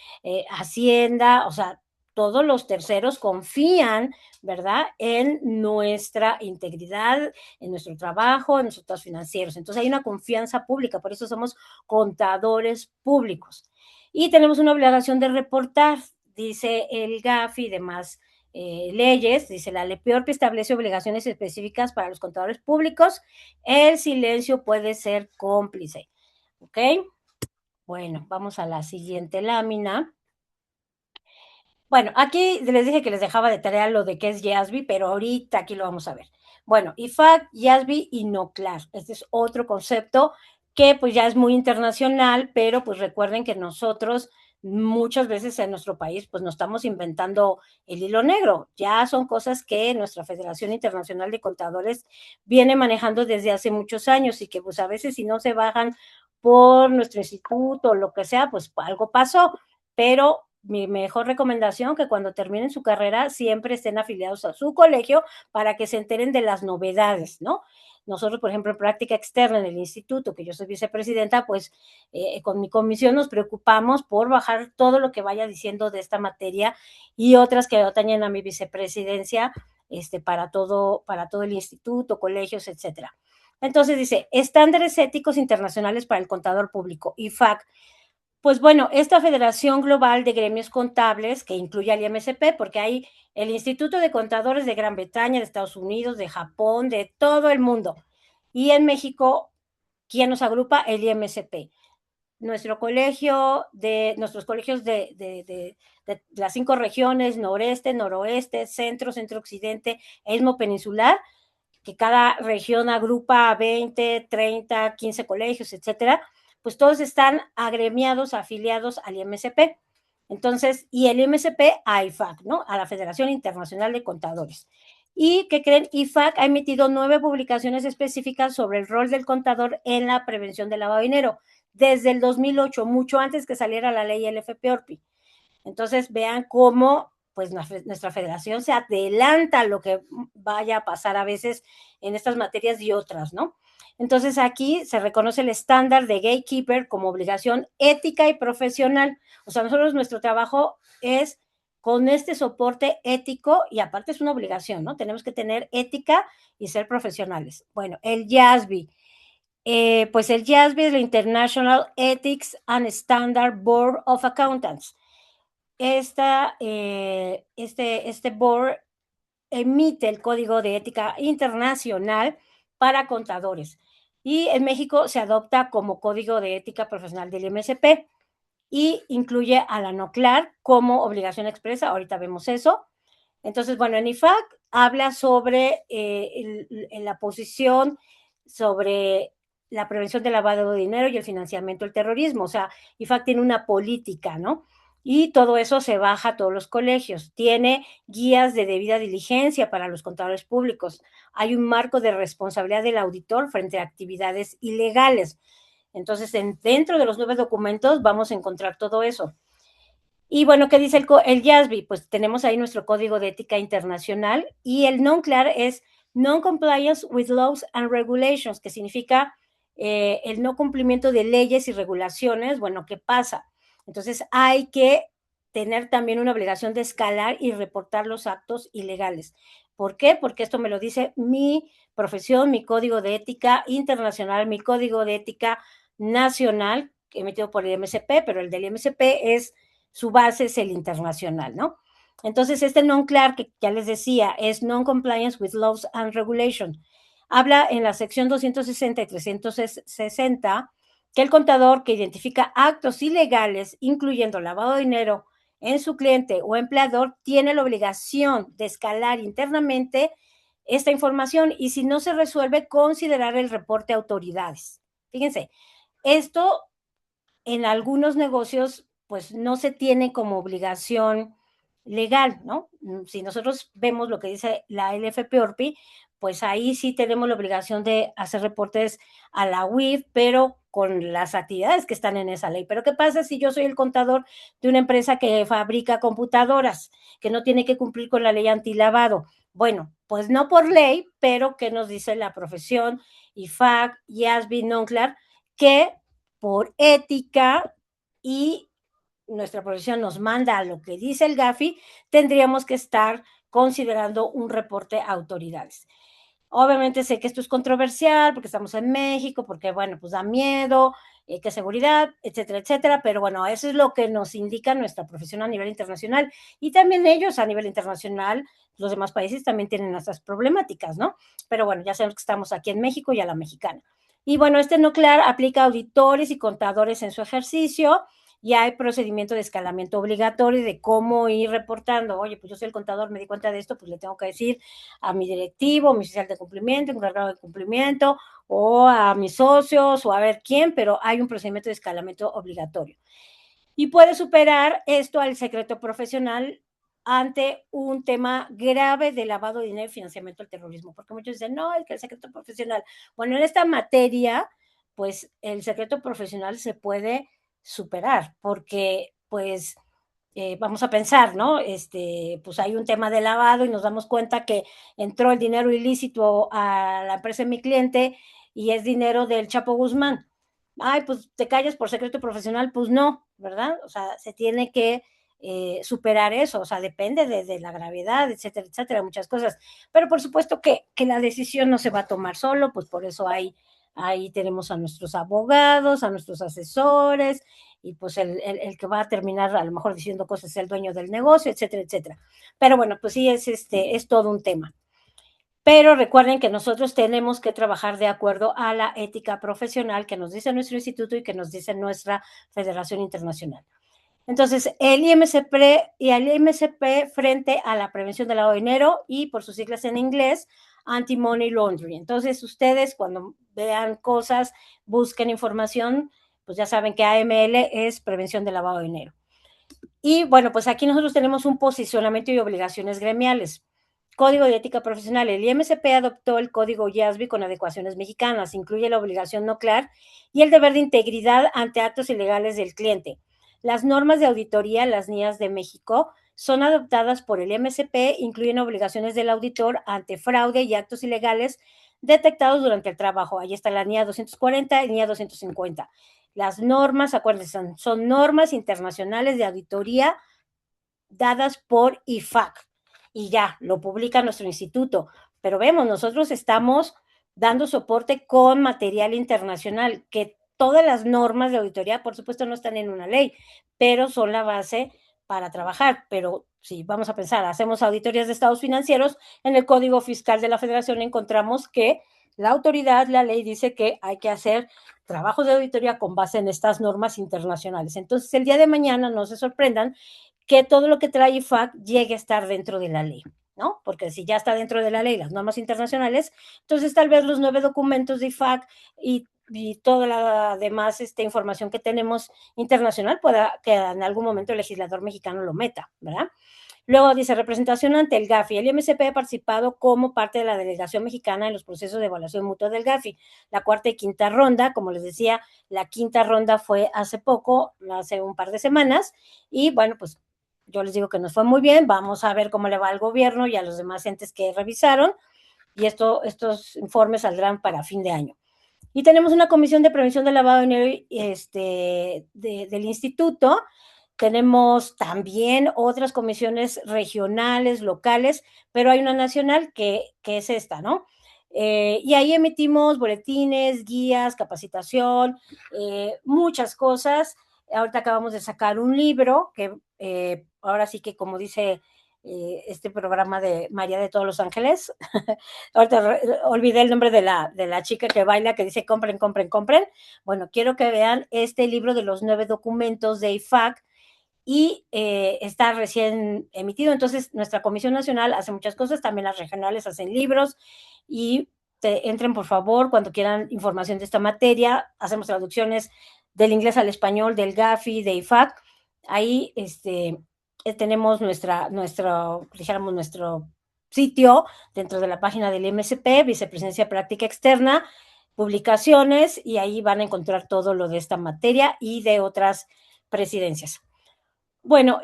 Hacienda, o sea, todos los terceros confían, ¿verdad?, en nuestra integridad, en nuestro trabajo, en nuestros estados financieros. Entonces hay una confianza pública, por eso somos contadores públicos. Y tenemos una obligación de reportar, dice el GAFI y demás leyes, dice la LEPIORP establece obligaciones específicas para los contadores públicos, el silencio puede ser cómplice, ¿ok? Bueno, vamos a la siguiente lámina. Bueno, aquí les dije que les dejaba de tarea lo de qué es YASB, pero ahorita aquí lo vamos a ver. Bueno, IFAC, YASB y NOCLAR. Este es otro concepto que pues ya es muy internacional, pero pues recuerden que nosotros muchas veces en nuestro país pues no estamos inventando el hilo negro. Ya son cosas que nuestra Federación Internacional de Contadores viene manejando desde hace muchos años y que pues a veces si no se bajan por nuestro instituto o lo que sea, pues algo pasó, pero mi mejor recomendación que cuando terminen su carrera siempre estén afiliados a su colegio para que se enteren de las novedades, ¿no? Nosotros, por ejemplo, en práctica externa en el instituto, que yo soy vicepresidenta, pues con mi comisión nos preocupamos por bajar todo lo que vaya diciendo de esta materia y otras que atañen a mi vicepresidencia para todo el instituto, colegios, etcétera. Entonces dice, estándares éticos internacionales para el contador público, IFAC. Pues bueno, esta Federación Global de Gremios Contables, que incluye al IMSP, porque hay el Instituto de Contadores de Gran Bretaña, de Estados Unidos, de Japón, de todo el mundo. Y en México, ¿quién nos agrupa? El IMSP. Nuestros colegios de las 5 regiones, noreste, noroeste, centro, centro-occidente e istmo peninsular, que cada región agrupa 20, 30, 15 colegios, etcétera, pues todos están agremiados, afiliados al IMSP. Entonces, y el IMSP a IFAC, ¿no? A la Federación Internacional de Contadores. Y que creen, IFAC ha emitido 9 publicaciones específicas sobre el rol del contador en la prevención del lavado de dinero, desde el 2008, mucho antes que saliera la ley LFP-ORPI. Entonces, vean cómo pues nuestra federación se adelanta a lo que vaya a pasar a veces en estas materias y otras, ¿no? Entonces, aquí se reconoce el estándar de gatekeeper como obligación ética y profesional. O sea, nosotros nuestro trabajo es con este soporte ético y aparte es una obligación, ¿no? Tenemos que tener ética y ser profesionales. Bueno, el YASB. Pues el YASB es el International Ethics and Standard Board of Accountants. Este board emite el Código de Ética Internacional para contadores y en México se adopta como Código de Ética Profesional del IMSP y incluye a la NOCLAR como obligación expresa, ahorita vemos eso. Entonces, bueno, en IFAC habla sobre la posición sobre la prevención del lavado de dinero y el financiamiento del terrorismo. O sea, IFAC tiene una política, ¿no? Y todo eso se baja a todos los colegios. Tiene guías de debida diligencia para los contadores públicos. Hay un marco de responsabilidad del auditor frente a actividades ilegales. Entonces, dentro de los 9 documentos vamos a encontrar todo eso. Y bueno, ¿qué dice el YASB? Pues tenemos ahí nuestro código de ética internacional y el non-CLAR es Non-Compliance with Laws and Regulations, que significa el no cumplimiento de leyes y regulaciones. Bueno, ¿qué pasa? Entonces hay que tener también una obligación de escalar y reportar los actos ilegales. ¿Por qué? Porque esto me lo dice mi profesión, mi código de ética internacional, mi código de ética nacional, emitido por el IMSP, pero el del IMSP es su base es el internacional, ¿no? Entonces, este non-CLAR, que ya les decía, es Non-Compliance with Laws and Regulations. Habla en la sección 260 y 360 que el contador que identifica actos ilegales, incluyendo lavado de dinero, en su cliente o empleador, tiene la obligación de escalar internamente esta información y si no se resuelve, considerar el reporte a autoridades. Fíjense, esto en algunos negocios pues no se tiene como obligación legal, ¿no? Si nosotros vemos lo que dice la LFP-ORPI, pues ahí sí tenemos la obligación de hacer reportes a la UIF, pero con las actividades que están en esa ley. Pero ¿qué pasa si yo soy el contador de una empresa que fabrica computadoras, que no tiene que cumplir con la ley antilavado? Bueno, pues no por ley, pero ¿qué nos dice la profesión, IFAC, IASB, NONCLAR? Que por ética y nuestra profesión nos manda a lo que dice el GAFI, tendríamos que estar considerando un reporte a autoridades. Obviamente sé que esto es controversial porque estamos en México, porque bueno, pues da miedo, que seguridad, etcétera, etcétera, pero bueno, eso es lo que nos indica nuestra profesión a nivel internacional y también ellos a nivel internacional, los demás países también tienen estas problemáticas, ¿no? Pero bueno, ya sabemos que estamos aquí en México y a la mexicana. Y bueno, este NOCLAR aplica a auditores y contadores en su ejercicio y hay procedimiento de escalamiento obligatorio de cómo ir reportando. Oye, pues yo soy el contador, me di cuenta de esto, pues le tengo que decir a mi directivo, mi oficial de cumplimiento, encargado de cumplimiento, o a mis socios, o a ver quién, pero hay un procedimiento de escalamiento obligatorio. Y puede superar esto al secreto profesional ante un tema grave de lavado de dinero y financiamiento del terrorismo, porque muchos dicen, no, es que el secreto profesional. Bueno, en esta materia, pues el secreto profesional se puede superar, porque pues vamos a pensar, ¿no? Pues hay un tema de lavado y nos damos cuenta que entró el dinero ilícito a la empresa de mi cliente y es dinero del Chapo Guzmán. Ay, pues te callas por secreto profesional, pues no, ¿verdad? O sea, se tiene que superar eso, o sea, depende de la gravedad, etcétera, etcétera, muchas cosas. Pero por supuesto que la decisión no se va a tomar solo, pues por eso ahí tenemos a nuestros abogados, a nuestros asesores, y pues el que va a terminar a lo mejor diciendo cosas es el dueño del negocio, etcétera, etcétera. Pero bueno, pues sí, es todo un tema. Pero recuerden que nosotros tenemos que trabajar de acuerdo a la ética profesional que nos dice nuestro instituto y que nos dice nuestra Federación Internacional. Entonces, el IMSP y el IMSP frente a la prevención del lavado de dinero y por sus siglas en inglés, Anti-Money Laundering. Entonces, ustedes cuando vean cosas, busquen información, pues ya saben que AML es prevención del lavado de dinero. Y bueno, pues aquí nosotros tenemos un posicionamiento y obligaciones gremiales. Código de Ética Profesional. El IMCP adoptó el Código IASB con adecuaciones mexicanas. Incluye la obligación nuclear y el deber de integridad ante actos ilegales del cliente. Las normas de auditoría, las NIAS de México, son adoptadas por el IMCP, incluyen obligaciones del auditor ante fraude y actos ilegales detectados durante el trabajo. Ahí está la NIA 240 y NIA 250. Las normas, acuérdense, son normas internacionales de auditoría dadas por IFAC y ya, lo publica nuestro instituto. Pero vemos, nosotros estamos dando soporte con material internacional, que todas las normas de auditoría, por supuesto, no están en una ley, pero son la base para trabajar. Pero si vamos a pensar, hacemos auditorías de estados financieros, en el Código Fiscal de la Federación encontramos que la autoridad, la ley dice que hay que hacer trabajos de auditoría con base en estas normas internacionales. Entonces, el día de mañana no se sorprendan que todo lo que trae IFAC llegue a estar dentro de la ley, ¿no? Porque si ya está dentro de la ley las normas internacionales, entonces tal vez los 9 documentos de IFAC y toda la demás información que tenemos internacional pueda que en algún momento el legislador mexicano lo meta, ¿verdad? Luego dice, representación ante el GAFI. El IMCP ha participado como parte de la delegación mexicana en los procesos de evaluación mutua del GAFI. La cuarta y quinta ronda, como les decía, la quinta ronda fue hace poco, hace un par de semanas, y bueno, pues yo les digo que nos fue muy bien, vamos a ver cómo le va al gobierno y a los demás entes que revisaron, y estos informes saldrán para fin de año. Y tenemos una comisión de prevención del lavado de dinero del instituto. Tenemos también otras comisiones regionales, locales, pero hay una nacional que es esta, ¿no? Y ahí emitimos boletines, guías, capacitación, muchas cosas. Ahorita acabamos de sacar un libro que ahora sí que, como dice este programa de María de todos los Ángeles, ahorita olvidé el nombre de la chica que baila, que dice compren, compren, compren. Bueno, quiero que vean este libro de los 9 documentos de IFAC y está recién emitido. Entonces, nuestra Comisión Nacional hace muchas cosas, también las regionales hacen libros y entren por favor cuando quieran información de esta materia. Hacemos traducciones del inglés al español, del GAFI, de IFAC. Ahí tenemos dijéramos, nuestro sitio dentro de la página del MSP, Vicepresidencia Práctica Externa, publicaciones, y ahí van a encontrar todo lo de esta materia y de otras presidencias. Bueno,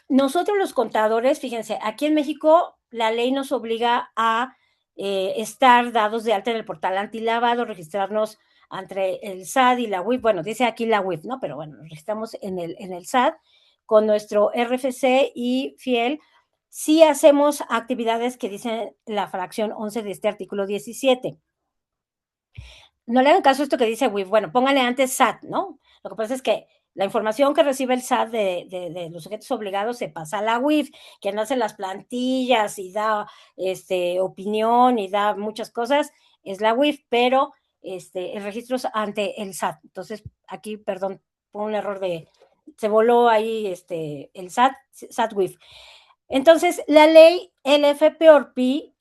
nosotros los contadores, fíjense, aquí en México la ley nos obliga a estar dados de alta en el portal antilavado, registrarnos entre el SAT y la UIF. Bueno, dice aquí la UIF, ¿no? Pero bueno, nos registramos en el SAT con nuestro RFC y FIEL. Sí hacemos actividades que dicen la fracción 11 de este artículo 17. No le hagan caso a esto que dice WIF. Bueno, póngale antes SAT, ¿no? Lo que pasa es que la información que recibe el SAT de los sujetos obligados se pasa a la WIF, quien hace las plantillas y da opinión y da muchas cosas, es la WIF, pero el registro es ante el SAT. Entonces, aquí, perdón, fue un error se voló ahí el SAT WIF. Entonces, la ley LFPORPI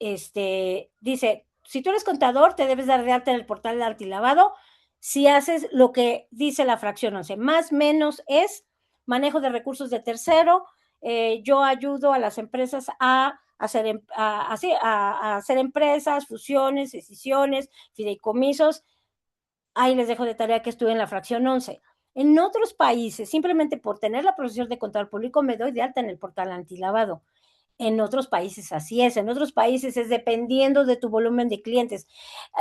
dice, si tú eres contador, te debes dar de alta en el portal de antilavado si haces lo que dice la fracción 11. Más menos es manejo de recursos de tercero. Yo ayudo a las empresas a hacer empresas, fusiones, escisiones, fideicomisos. Ahí les dejo de tarea que estuve en la fracción 11. En otros países, simplemente por tener la profesión de contador público, me doy de alta en el portal antilavado. En otros países así es, en otros países es dependiendo de tu volumen de clientes,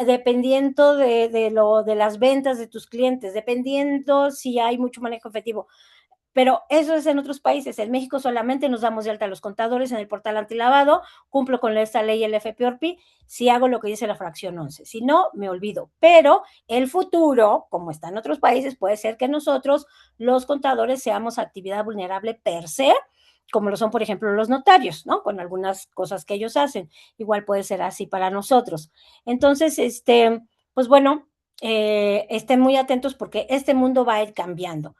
dependiendo de las ventas de tus clientes, dependiendo si hay mucho manejo efectivo. Pero eso es en otros países. En México solamente nos damos de alta a los contadores en el portal antilavado, cumplo con esta ley el FPORPI, si hago lo que dice la fracción 11. Si no, me olvido. Pero el futuro, como está en otros países, puede ser que nosotros, los contadores, seamos actividad vulnerable per se, como lo son, por ejemplo, los notarios, ¿no? Con algunas cosas que ellos hacen. Igual puede ser así para nosotros. Entonces, pues bueno, estén muy atentos porque este mundo va a ir cambiando.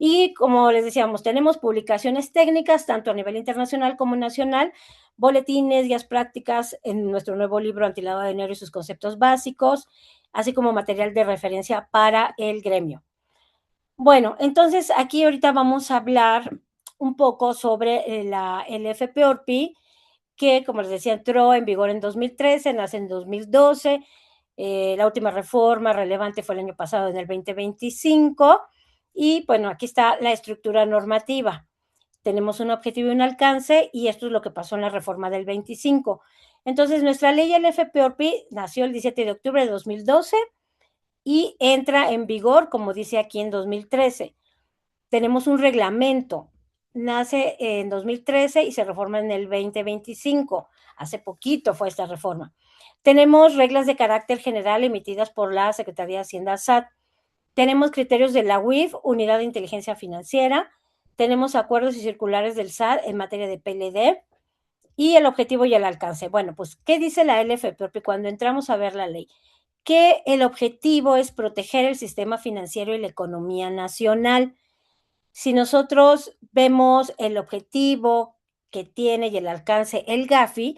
Y como les decíamos, tenemos publicaciones técnicas, tanto a nivel internacional como nacional, boletines, guías prácticas en nuestro nuevo libro Antilavado de Dinero y sus conceptos básicos, así como material de referencia para el gremio. Bueno, entonces aquí ahorita vamos a hablar un poco sobre el FPORPI, que, como les decía, entró en vigor en 2013, nace en 2012. La última reforma relevante fue el año pasado, en el 2025. Y bueno, aquí está la estructura normativa. Tenemos un objetivo y un alcance, y esto es lo que pasó en la reforma del 25. Entonces, nuestra ley LFPORPI nació el 17 de octubre de 2012 y entra en vigor, como dice aquí, en 2013. Tenemos un reglamento, nace en 2013 y se reforma en el 2025. Hace poquito fue esta reforma. Tenemos reglas de carácter general emitidas por la Secretaría de Hacienda SAT. Tenemos criterios de la UIF, Unidad de Inteligencia Financiera. Tenemos acuerdos y circulares del SAT en materia de PLD y el objetivo y el alcance. Bueno, pues, ¿qué dice la LFP? Cuando entramos a ver la ley, que el objetivo es proteger el sistema financiero y la economía nacional. Si nosotros vemos el objetivo que tiene y el alcance el GAFI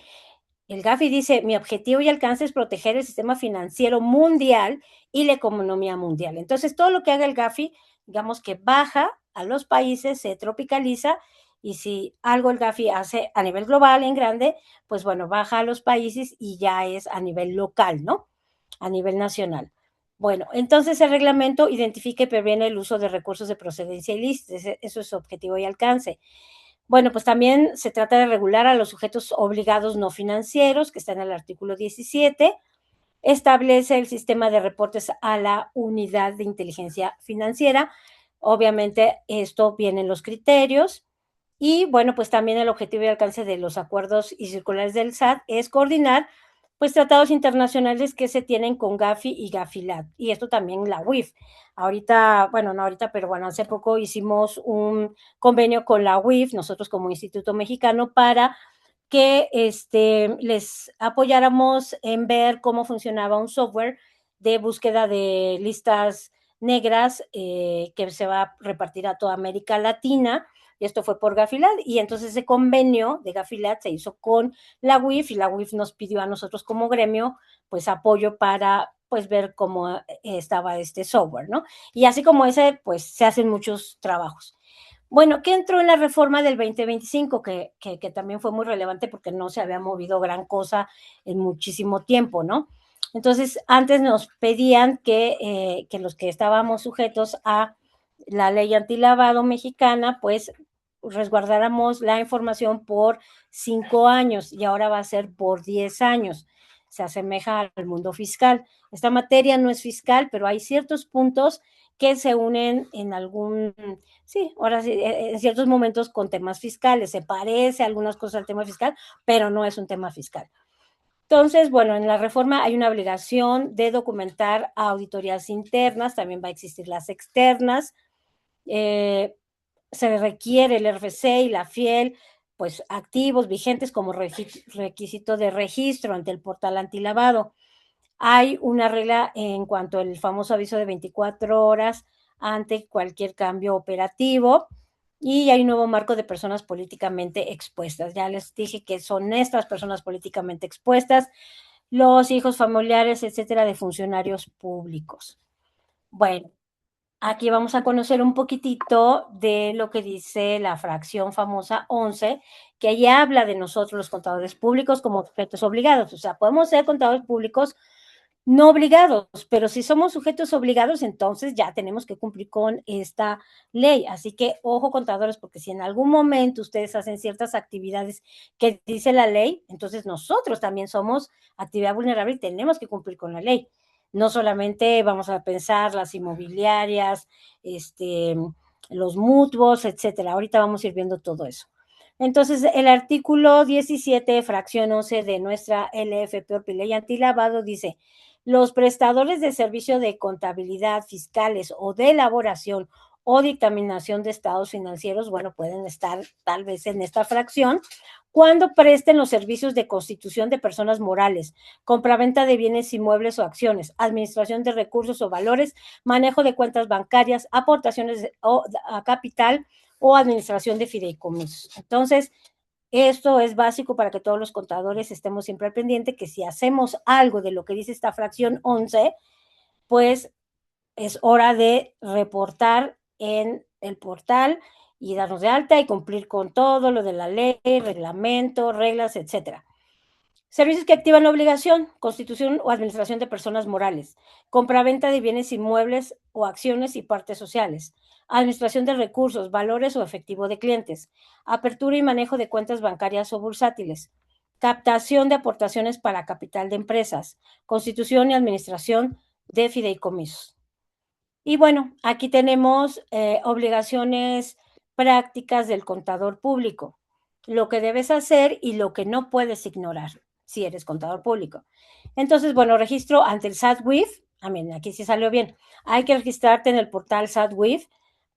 dice, mi objetivo y alcance es proteger el sistema financiero mundial y la economía mundial. Entonces, todo lo que haga el GAFI, digamos que baja a los países, se tropicaliza, y si algo el GAFI hace a nivel global, en grande, pues bueno, baja a los países y ya es a nivel local, ¿no? A nivel nacional. Bueno, entonces el reglamento identifica y previene el uso de recursos de procedencia ilícita, eso es su objetivo y alcance. Bueno, pues también se trata de regular a los sujetos obligados no financieros, que está en el artículo 17, establece el sistema de reportes a la unidad de inteligencia financiera. Obviamente, esto viene en los criterios. Y bueno, pues también el objetivo y alcance de los acuerdos y circulares del SAT es coordinar pues tratados internacionales que se tienen con GAFI y GAFILAT, y esto también la UIF. Ahorita, bueno, no ahorita, pero bueno, hace poco hicimos un convenio con la UIF, nosotros como Instituto Mexicano, para que les apoyáramos en ver cómo funcionaba un software de búsqueda de listas negras, que se va a repartir a toda América Latina, y esto fue por Gafilat, y entonces ese convenio de Gafilat se hizo con la UIF, y la UIF nos pidió a nosotros como gremio pues apoyo para pues ver cómo estaba este software, ¿no? Y así como ese, pues se hacen muchos trabajos. Bueno, ¿qué entró en la reforma del 2025? Que también fue muy relevante porque no se había movido gran cosa en muchísimo tiempo, ¿no? Entonces, antes nos pedían que los que estábamos sujetos a la ley antilavado mexicana, pues resguardáramos la información por 5 años, y ahora va a ser por 10 años. Se asemeja al mundo fiscal. Esta materia no es fiscal, pero hay ciertos puntos que se unen en algún, sí, ahora sí, en ciertos momentos con temas fiscales. Se parece algunas cosas al tema fiscal, pero no es un tema fiscal. Entonces, bueno, en la reforma hay una obligación de documentar auditorías internas, también va a existir las externas. Se requiere el RFC y la FIEL, pues activos, vigentes como requisito de registro ante el portal antilavado. Hay una regla en cuanto al famoso aviso de 24 horas ante cualquier cambio operativo, y hay un nuevo marco de personas políticamente expuestas. Ya les dije que son estas personas políticamente expuestas, los hijos familiares, etcétera, de funcionarios públicos. Bueno, aquí vamos a conocer un poquitito de lo que dice la fracción famosa 11, que allí habla de nosotros los contadores públicos como sujetos obligados. O sea, podemos ser contadores públicos no obligados, pero si somos sujetos obligados, entonces ya tenemos que cumplir con esta ley. Así que ojo, contadores, porque si en algún momento ustedes hacen ciertas actividades que dice la ley, entonces nosotros también somos actividad vulnerable y tenemos que cumplir con la ley. No solamente vamos a pensar las inmobiliarias, los mutuos, etcétera. Ahorita vamos a ir viendo todo eso. Entonces, el artículo 17, fracción 11 de nuestra LFP, ley antilavado, dice: los prestadores de servicio de contabilidad, fiscales o de elaboración o dictaminación de estados financieros, bueno, pueden estar tal vez en esta fracción, cuando presten los servicios de constitución de personas morales, compraventa de bienes inmuebles o acciones, administración de recursos o valores, manejo de cuentas bancarias, aportaciones a capital o administración de fideicomisos. Entonces, esto es básico para que todos los contadores estemos siempre al pendiente, que si hacemos algo de lo que dice esta fracción 11, pues es hora de reportar en el portal y darnos de alta y cumplir con todo lo de la ley, reglamento, reglas, etcétera. Servicios que activan la obligación, constitución o administración de personas morales, compraventa de bienes inmuebles o acciones y partes sociales, administración de recursos, valores o efectivo de clientes, apertura y manejo de cuentas bancarias o bursátiles, captación de aportaciones para capital de empresas, constitución y administración de fideicomisos. Y bueno, aquí tenemos obligaciones prácticas del contador público, lo que debes hacer y lo que no puedes ignorar si eres contador público. Entonces, bueno, registro ante el SAT-WIF, aquí sí salió bien. Hay que registrarte en el portal SAT-WIF.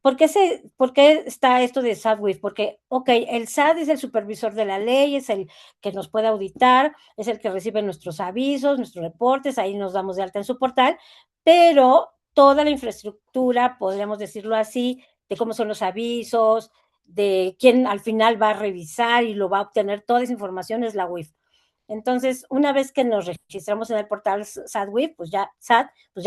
¿Por qué está esto de SAT-WIF? Porque, ok, el SAT es el supervisor de la ley, es el que nos puede auditar, es el que recibe nuestros avisos, nuestros reportes, ahí nos damos de alta en su portal, pero toda la infraestructura, podríamos decirlo así, de cómo son los avisos, de quién al final va a revisar y lo va a obtener, toda esa información es la WIF. Entonces, una vez que nos registramos en el portal SAT-WIF, pues ya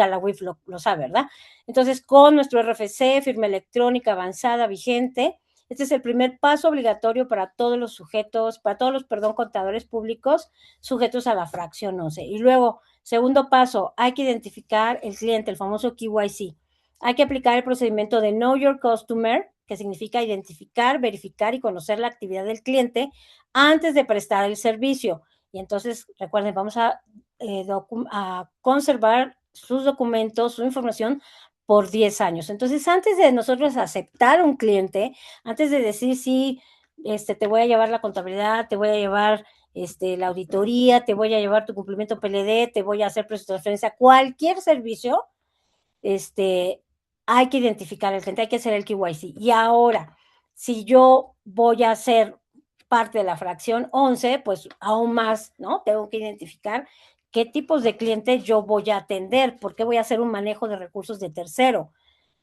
la WIF lo sabe, ¿verdad? Entonces, con nuestro RFC, firma electrónica avanzada vigente, este es el primer paso obligatorio para todos los sujetos, para todos los, contadores públicos sujetos a la fracción 11. Y luego, segundo paso, hay que identificar el cliente, el famoso KYC. Hay que aplicar el procedimiento de Know Your Customer, que significa identificar, verificar y conocer la actividad del cliente antes de prestar el servicio. Y entonces, recuerden, vamos a conservar sus documentos, su información por 10 años. Entonces, antes de nosotros aceptar un cliente, antes de decir sí, te voy a llevar la contabilidad, te voy a llevar la auditoría, te voy a llevar tu cumplimiento PLD, te voy a hacer precio de transferencia, cualquier servicio, hay que identificar al cliente, hay que hacer el KYC. Y ahora, si yo voy a hacer parte de la fracción 11, pues aún más, ¿no? Tengo que identificar qué tipos de clientes yo voy a atender, por qué voy a hacer un manejo de recursos de tercero,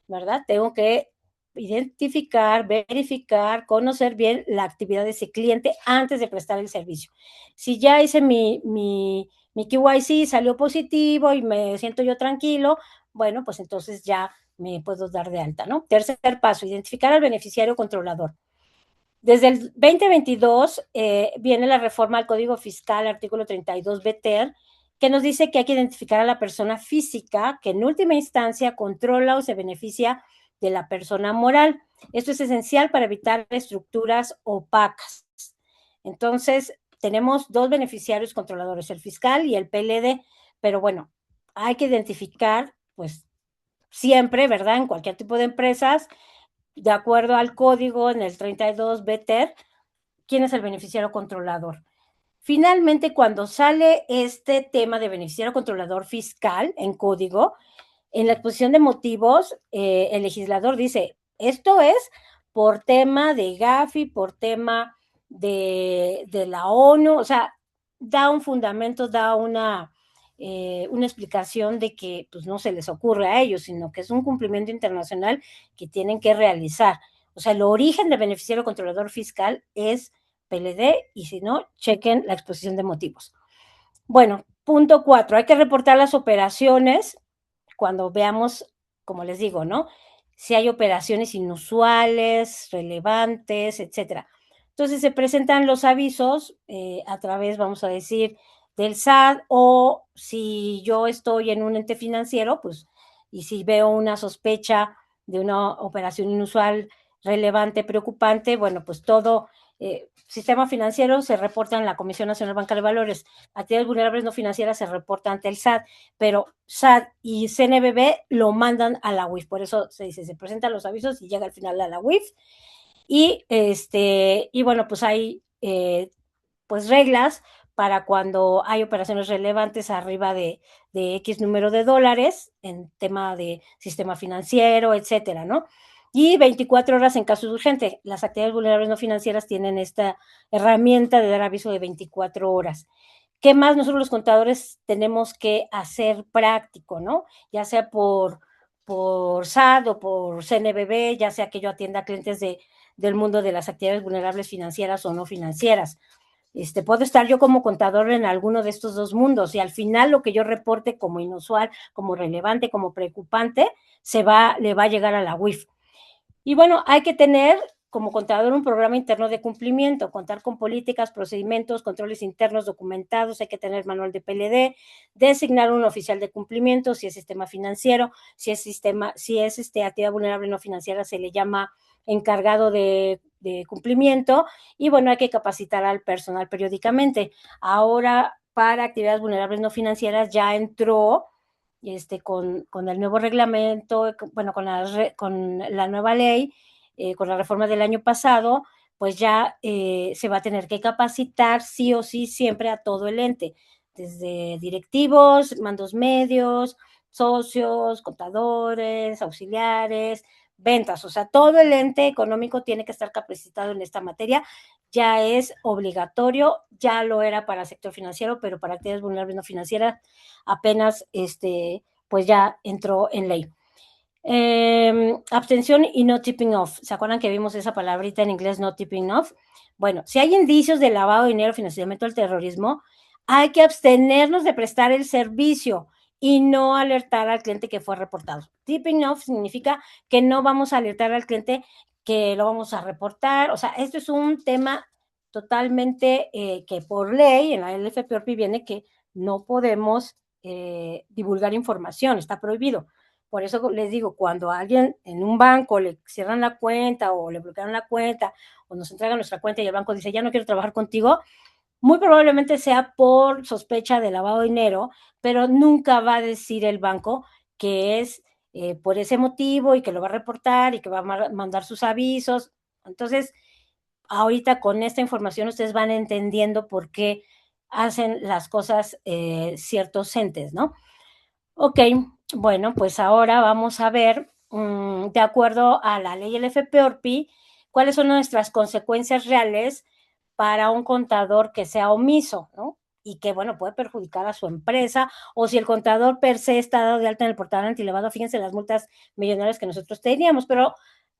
¿verdad? Tengo que identificar, verificar, conocer bien la actividad de ese cliente antes de prestar el servicio. Si ya hice mi KYC, salió positivo y me siento yo tranquilo, bueno, pues entonces ya me puedo dar de alta, ¿no? Tercer paso, identificar al beneficiario controlador. Desde el 2022 viene la reforma al Código Fiscal, artículo 32 BTER, que nos dice que hay que identificar a la persona física que en última instancia controla o se beneficia de la persona moral. Esto es esencial para evitar estructuras opacas. Entonces, tenemos dos beneficiarios controladores, el fiscal y el PLD, pero bueno, hay que identificar, pues, siempre, ¿verdad? En cualquier tipo de empresas, de acuerdo al código en el 32 BTER, quién es el beneficiario controlador. Finalmente, cuando sale este tema de beneficiario controlador fiscal en código, en la exposición de motivos, el legislador dice, esto es por tema de Gafi, por tema de la ONU, o sea, da un fundamento, da una explicación de que pues, no se les ocurre a ellos, sino que es un cumplimiento internacional que tienen que realizar. O sea, el origen del beneficiario controlador fiscal es PLD y si no, chequen la exposición de motivos. Bueno, punto 4, hay que reportar las operaciones cuando veamos, como les digo, ¿no? Si hay operaciones inusuales, relevantes, etcétera. Entonces se presentan los avisos a través, vamos a decir, del SAT o si yo estoy en un ente financiero, pues, y si veo una sospecha de una operación inusual, relevante, preocupante, bueno, pues todo sistema financiero se reporta en la Comisión Nacional Bancaria de Valores. Actividades vulnerables no financieras se reporta ante el SAT, pero SAT y CNBV lo mandan a la UIF. Por eso se dice, se presentan los avisos y llega al final a la UIF. Y bueno, pues hay pues reglas para cuando hay operaciones relevantes arriba de X número de dólares en tema de sistema financiero, etcétera, ¿no? Y 24 horas en caso de urgente. Las actividades vulnerables no financieras tienen esta herramienta de dar aviso de 24 horas. ¿Qué más nosotros los contadores tenemos que hacer práctico, no? Ya sea por SAT o por CNBB, ya sea que yo atienda a clientes del mundo de las actividades vulnerables financieras o no financieras. Puedo estar yo como contador en alguno de estos dos mundos y al final lo que yo reporte como inusual, como relevante, como preocupante, le va a llegar a la UIF. Y bueno, hay que tener como contador un programa interno de cumplimiento, contar con políticas, procedimientos, controles internos documentados, hay que tener manual de PLD, designar un oficial de cumplimiento, si es sistema financiero, si es actividad vulnerable no financiera, se le llama encargado de cumplimiento, y bueno, hay que capacitar al personal periódicamente. Ahora, para actividades vulnerables no financieras ya entró con el nuevo reglamento, bueno, con la nueva ley, con la reforma del año pasado, pues ya se va a tener que capacitar sí o sí siempre a todo el ente, desde directivos, mandos medios, socios, contadores, auxiliares, ventas, o sea, todo el ente económico tiene que estar capacitado en esta materia, ya es obligatorio, ya lo era para el sector financiero, pero para actividades vulnerables no financieras apenas pues ya entró en ley. Abstención y no tipping off. ¿Se acuerdan que vimos esa palabrita en inglés, no tipping off? Bueno, si hay indicios de lavado de dinero, financiamiento del terrorismo, hay que abstenernos de prestar el servicio y no alertar al cliente que fue reportado. Tipping off significa que no vamos a alertar al cliente que lo vamos a reportar. O sea, esto es un tema totalmente que por ley en la LFPORPI viene que no podemos divulgar información, está prohibido. Por eso les digo, cuando a alguien en un banco le cierran la cuenta o le bloquean la cuenta o nos entregan nuestra cuenta y el banco dice, ya no quiero trabajar contigo, muy probablemente sea por sospecha de lavado de dinero, pero nunca va a decir el banco que es por ese motivo y que lo va a reportar y que va a mandar sus avisos. Entonces, ahorita con esta información ustedes van entendiendo por qué hacen las cosas ciertos entes, ¿no? Ok, bueno, pues ahora vamos a ver, de acuerdo a la ley LFPORPI, cuáles son nuestras consecuencias reales para un contador que sea omiso, ¿no? Y que, bueno, puede perjudicar a su empresa, o si el contador per se está dado de alta en el portal antilevado, fíjense las multas millonarias que nosotros teníamos, pero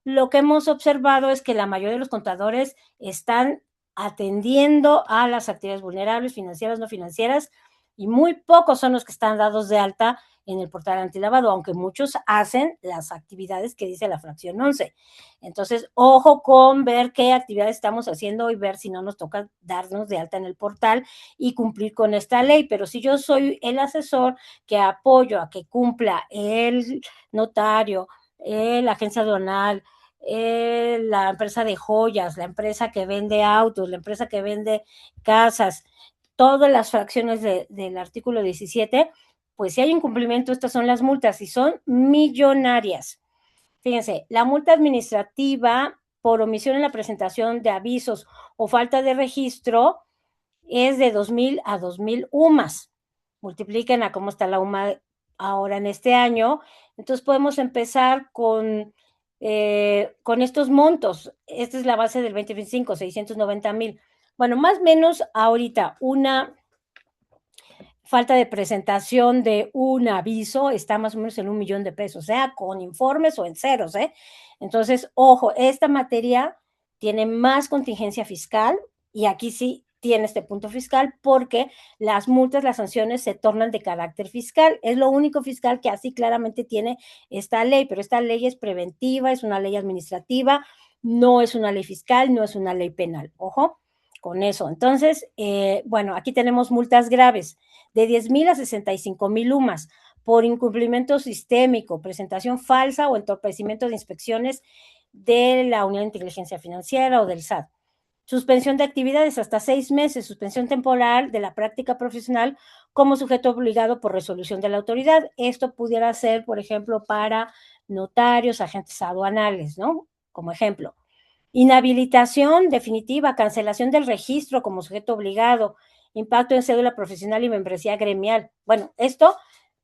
lo que hemos observado es que la mayoría de los contadores están atendiendo a las actividades vulnerables, financieras, no financieras, y muy pocos son los que están dados de alta en el portal antilavado, aunque muchos hacen las actividades que dice la fracción 11. Entonces, ojo con ver qué actividades estamos haciendo y ver si no nos toca darnos de alta en el portal y cumplir con esta ley. Pero si yo soy el asesor que apoyo a que cumpla el notario, la agencia aduanal, la empresa de joyas, la empresa que vende autos, la empresa que vende casas, todas las fracciones del artículo 17, pues si hay incumplimiento, estas son las multas y son millonarias. Fíjense, la multa administrativa por omisión en la presentación de avisos o falta de registro es de 2,000 a 2,000 UMAS. Multipliquen a cómo está la UMA ahora en este año. Entonces podemos empezar con estos montos. Esta es la base del 2025, 690,000. Bueno, más o menos ahorita una falta de presentación de un aviso está más o menos en 1,000,000 de pesos, sea con informes o en ceros, ¿eh? Entonces, ojo, esta materia tiene más contingencia fiscal y aquí sí tiene este punto fiscal porque las multas, las sanciones se tornan de carácter fiscal. Es lo único fiscal que así claramente tiene esta ley, pero esta ley es preventiva, es una ley administrativa, no es una ley fiscal, no es una ley penal. Ojo con eso. Entonces, bueno, aquí tenemos multas graves de 10,000 a 65,000 UMAS por incumplimiento sistémico, presentación falsa o entorpecimiento de inspecciones de la Unidad de Inteligencia Financiera o del SAT. Suspensión de actividades hasta 6 meses, suspensión temporal de la práctica profesional como sujeto obligado por resolución de la autoridad. Esto pudiera ser, por ejemplo, para notarios, agentes aduanales, ¿no? Como ejemplo. Inhabilitación definitiva, cancelación del registro como sujeto obligado, impacto en cédula profesional y membresía gremial. Bueno, esto,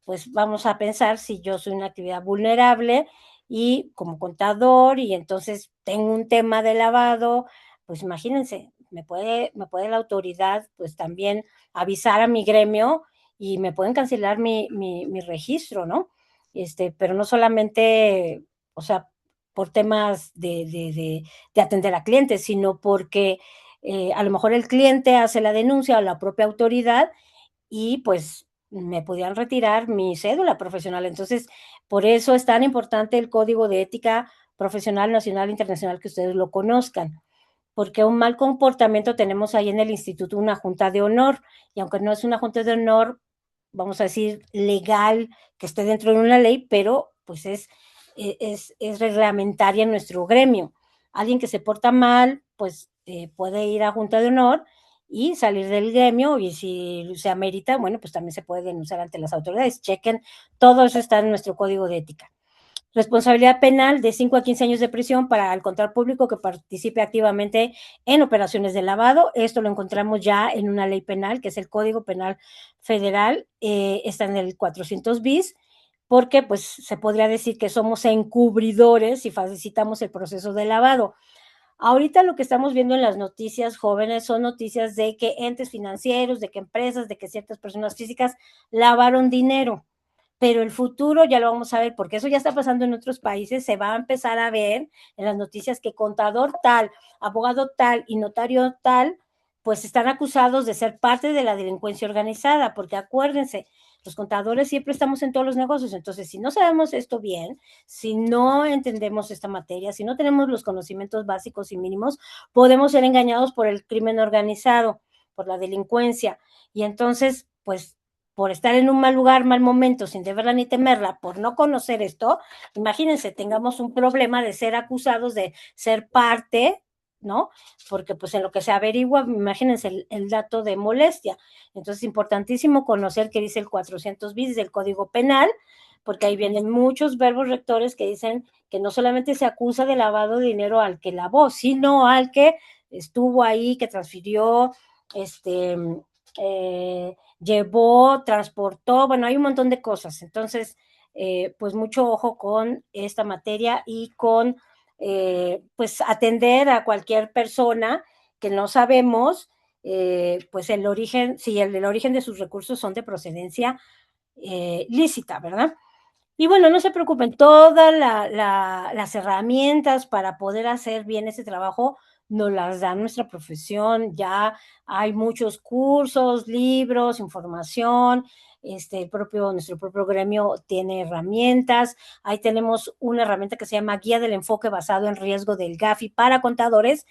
pues vamos a pensar si yo soy una actividad vulnerable y como contador y entonces tengo un tema de lavado, pues imagínense, me puede la autoridad pues también avisar a mi gremio y me pueden cancelar mi registro, ¿no? Pero no solamente, o sea, por temas de atender a clientes, sino porque a lo mejor el cliente hace la denuncia a la propia autoridad y pues me podían retirar mi cédula profesional. Entonces, por eso es tan importante el código de ética profesional, nacional, internacional, que ustedes lo conozcan. Porque un mal comportamiento tenemos ahí en el instituto una junta de honor, y aunque no es una junta de honor, vamos a decir, legal, que esté dentro de una ley, pero pues es reglamentaria en nuestro gremio. Alguien que se porta mal, pues puede ir a junta de honor y salir del gremio, y si se amerita, bueno, pues también se puede denunciar ante las autoridades. Chequen, todo eso está en nuestro código de ética. Responsabilidad penal de 5 a 15 años de prisión para el contador público que participe activamente en operaciones de lavado. Esto lo encontramos ya en una ley penal, que es el Código Penal Federal, está en el 400 bis, porque pues se podría decir que somos encubridores y facilitamos el proceso de lavado. Ahorita lo que estamos viendo en las noticias jóvenes son noticias de que entes financieros, de que empresas, de que ciertas personas físicas lavaron dinero, pero el futuro ya lo vamos a ver, porque eso ya está pasando en otros países. Se va a empezar a ver en las noticias que contador tal, abogado tal y notario tal, pues están acusados de ser parte de la delincuencia organizada, porque acuérdense, los contadores siempre estamos en todos los negocios. Entonces, si no sabemos esto bien, si no entendemos esta materia, si no tenemos los conocimientos básicos y mínimos, podemos ser engañados por el crimen organizado, por la delincuencia. Y entonces, pues por estar en un mal lugar, mal momento, sin deberla ni temerla, por no conocer esto, imagínense, tengamos un problema de ser acusados de ser parte, ¿no? Porque pues en lo que se averigua, imagínense el dato de molestia. Entonces es importantísimo conocer qué dice el 400 bis del Código Penal, porque ahí vienen muchos verbos rectores que dicen que no solamente se acusa de lavado de dinero al que lavó, sino al que estuvo ahí, que transfirió, llevó, transportó, bueno, hay un montón de cosas. Entonces, pues mucho ojo con esta materia y con, pues, atender a cualquier persona que no sabemos, pues el origen, si el origen de sus recursos son de procedencia lícita, ¿verdad? Y bueno, no se preocupen, todas las herramientas para poder hacer bien ese trabajo nos las da nuestra profesión. Ya hay muchos cursos, libros, información. Nuestro propio gremio tiene herramientas. Ahí tenemos una herramienta que se llama Guía del Enfoque Basado en Riesgo del GAFI para Contadores,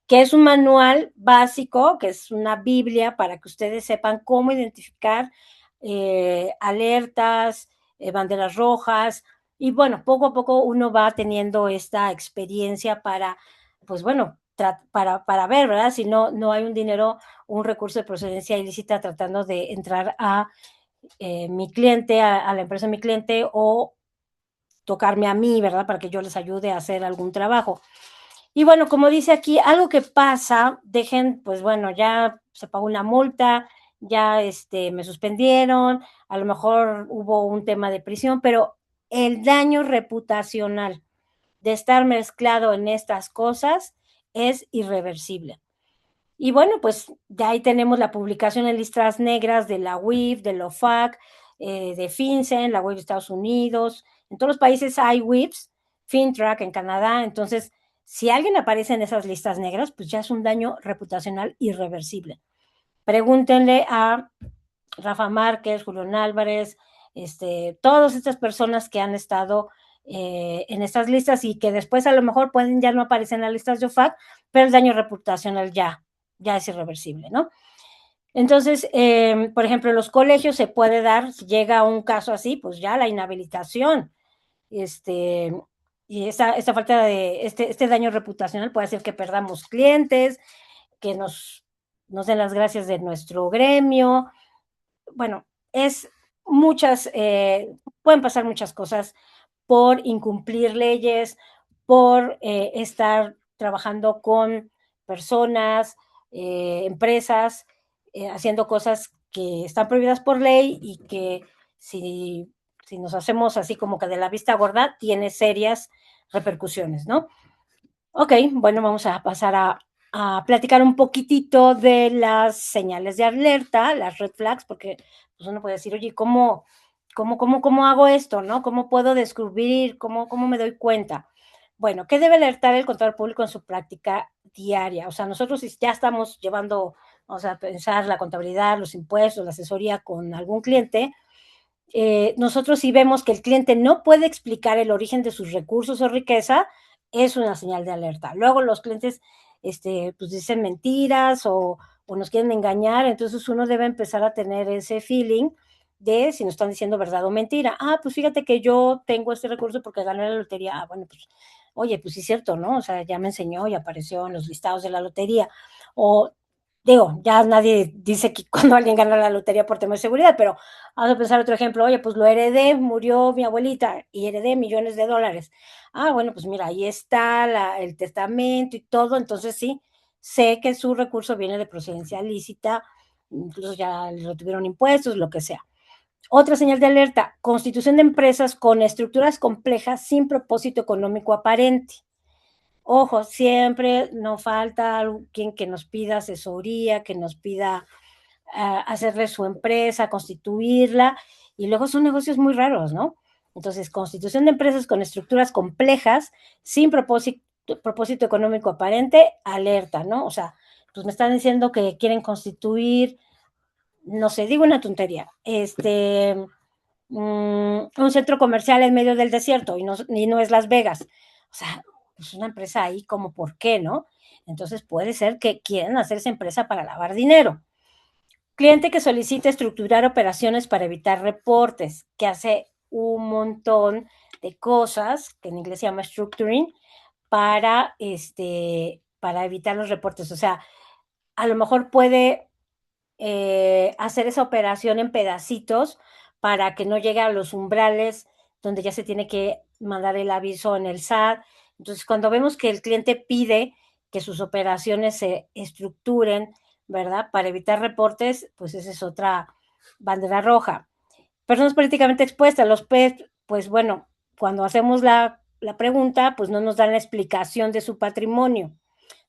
que es un manual básico, que es una Biblia para que ustedes sepan cómo identificar alertas, banderas rojas, y bueno, poco a poco uno va teniendo esta experiencia para, pues bueno, para ver, ¿verdad? Si no hay un dinero, un recurso de procedencia ilícita tratando de entrar a mi cliente, a la empresa de mi cliente, o tocarme a mí, ¿verdad? Para que yo les ayude a hacer algún trabajo. Y bueno, como dice aquí, algo que pasa, dejen, pues bueno, ya se pagó una multa, ya me suspendieron, a lo mejor hubo un tema de prisión, pero el daño reputacional de estar mezclado en estas cosas es irreversible. Y bueno, pues ya ahí tenemos la publicación en listas negras de la WIF, de la OFAC, de FinCEN, la WIF de Estados Unidos. En todos los países hay WIFs, FinTrack en Canadá. Entonces, si alguien aparece en esas listas negras, pues ya es un daño reputacional irreversible. Pregúntenle a Rafa Márquez, Julián Álvarez, todas estas personas que han estado en estas listas y que después a lo mejor pueden ya no aparecer en las listas de OFAC, pero el daño reputacional ya es irreversible, ¿no? Entonces, por ejemplo, en los colegios se puede dar, si llega un caso así, pues ya la inhabilitación, y esta falta de, este daño reputacional puede hacer que perdamos clientes, que nos den las gracias de nuestro gremio. Bueno, es muchas, pueden pasar muchas cosas por incumplir leyes, por estar trabajando con personas, empresas, haciendo cosas que están prohibidas por ley y que si nos hacemos así como que de la vista gorda, tiene serias repercusiones, ¿no? Ok, bueno, vamos a pasar a platicar un poquitito de las señales de alerta, las red flags, porque pues uno puede decir, oye, ¿cómo hago esto, no? ¿Cómo puedo descubrir? ¿Cómo me doy cuenta? Bueno, ¿qué debe alertar el contador público en su práctica diaria? O sea, nosotros si ya estamos llevando, vamos a pensar la contabilidad, los impuestos, la asesoría con algún cliente, nosotros si vemos que el cliente no puede explicar el origen de sus recursos o riqueza, es una señal de alerta. Luego los clientes pues dicen mentiras o nos quieren engañar, entonces uno debe empezar a tener ese feeling de si nos están diciendo verdad o mentira. Ah, pues fíjate que yo tengo este recurso porque gané la lotería. Ah, bueno, pues, oye, pues sí es cierto, ¿no? O sea, ya me enseñó y apareció en los listados de la lotería. O, digo, ya nadie dice que cuando alguien gana la lotería por tema de seguridad, pero vamos a pensar otro ejemplo. Oye, pues lo heredé, murió mi abuelita y heredé millones de dólares. Ah, bueno, pues mira, ahí está el testamento y todo, entonces sí, sé que su recurso viene de procedencia lícita, incluso ya lo tuvieron impuestos, lo que sea. Otra señal de alerta, constitución de empresas con estructuras complejas sin propósito económico aparente. Ojo, siempre no falta alguien que nos pida asesoría, que nos pida hacerle su empresa, constituirla, y luego son negocios muy raros, ¿no? Entonces, constitución de empresas con estructuras complejas, sin propósito económico aparente, alerta, ¿no? O sea, pues me están diciendo que quieren constituir, no sé, digo una tontería, un centro comercial en medio del desierto y no es Las Vegas. O sea, pues una empresa ahí como por qué, ¿no? Entonces puede ser que quieran hacer esa empresa para lavar dinero. Cliente que solicita estructurar operaciones para evitar reportes, que hace un montón de cosas, que en inglés se llama structuring, para evitar los reportes. O sea, a lo mejor puede hacer esa operación en pedacitos para que no llegue a los umbrales donde ya se tiene que mandar el aviso en el SAT. Entonces, cuando vemos que el cliente pide que sus operaciones se estructuren, ¿verdad? Para evitar reportes, pues esa es otra bandera roja. Personas políticamente expuestas, los PES, pues bueno, cuando hacemos la pregunta, pues no nos dan la explicación de su patrimonio.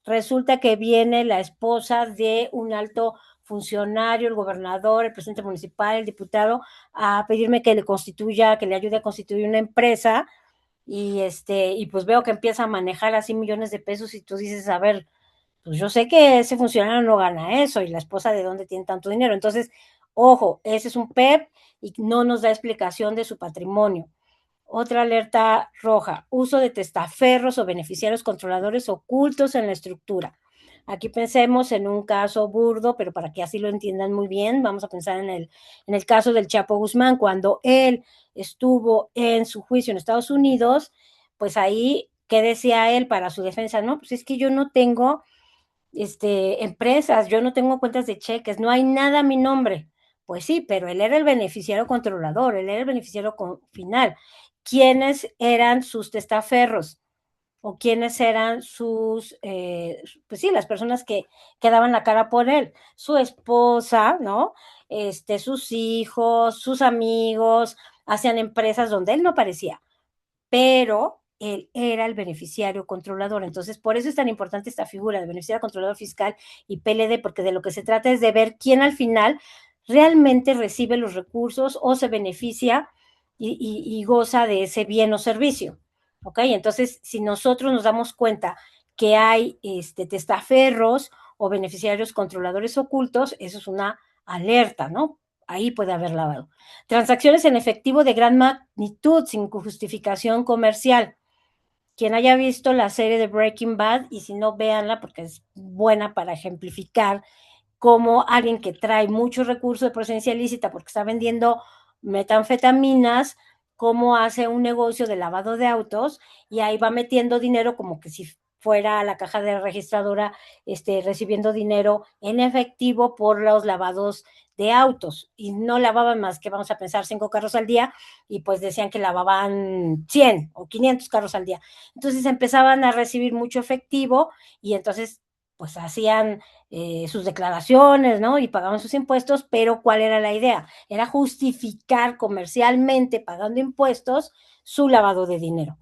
Resulta que viene la esposa de un alto funcionario, el gobernador, el presidente municipal, el diputado, a pedirme que le constituya, que le ayude a constituir una empresa y pues veo que empieza a manejar así millones de pesos y tú dices, a ver, pues yo sé que ese funcionario no gana eso y la esposa de dónde tiene tanto dinero. Entonces, ojo, ese es un PEP y no nos da explicación de su patrimonio. Otra alerta roja, uso de testaferros o beneficiarios controladores ocultos en la estructura. Aquí pensemos en un caso burdo, pero para que así lo entiendan muy bien, vamos a pensar en el caso del Chapo Guzmán, cuando él estuvo en su juicio en Estados Unidos, pues ahí, ¿qué decía él para su defensa? No, pues es que yo no tengo empresas, yo no tengo cuentas de cheques, no hay nada a mi nombre. Pues sí, pero él era el beneficiario controlador, él era el beneficiario final. ¿Quiénes eran sus testaferros? ¿O quiénes eran pues sí, las personas que daban la cara por él? Su esposa, ¿no? Sus hijos, sus amigos, hacían empresas donde él no aparecía, pero él era el beneficiario controlador. Entonces, por eso es tan importante esta figura de beneficiario controlador fiscal y PLD, porque de lo que se trata es de ver quién al final realmente recibe los recursos o se beneficia y goza de ese bien o servicio. ¿Ok? Entonces, si nosotros nos damos cuenta que hay testaferros o beneficiarios controladores ocultos, eso es una alerta, ¿no? Ahí puede haber lavado. Transacciones en efectivo de gran magnitud sin justificación comercial. Quien haya visto la serie de Breaking Bad, y si no, véanla porque es buena para ejemplificar cómo alguien que trae muchos recursos de procedencia ilícita porque está vendiendo metanfetaminas, cómo hace un negocio de lavado de autos y ahí va metiendo dinero como que si fuera a la caja de registradora recibiendo dinero en efectivo por los lavados de autos y no lavaban más que vamos a pensar 5 carros al día y pues decían que lavaban 100 o 500 carros al día. Entonces empezaban a recibir mucho efectivo y entonces pues hacían sus declaraciones, ¿no? Y pagaban sus impuestos, pero ¿cuál era la idea? Era justificar comercialmente, pagando impuestos, su lavado de dinero.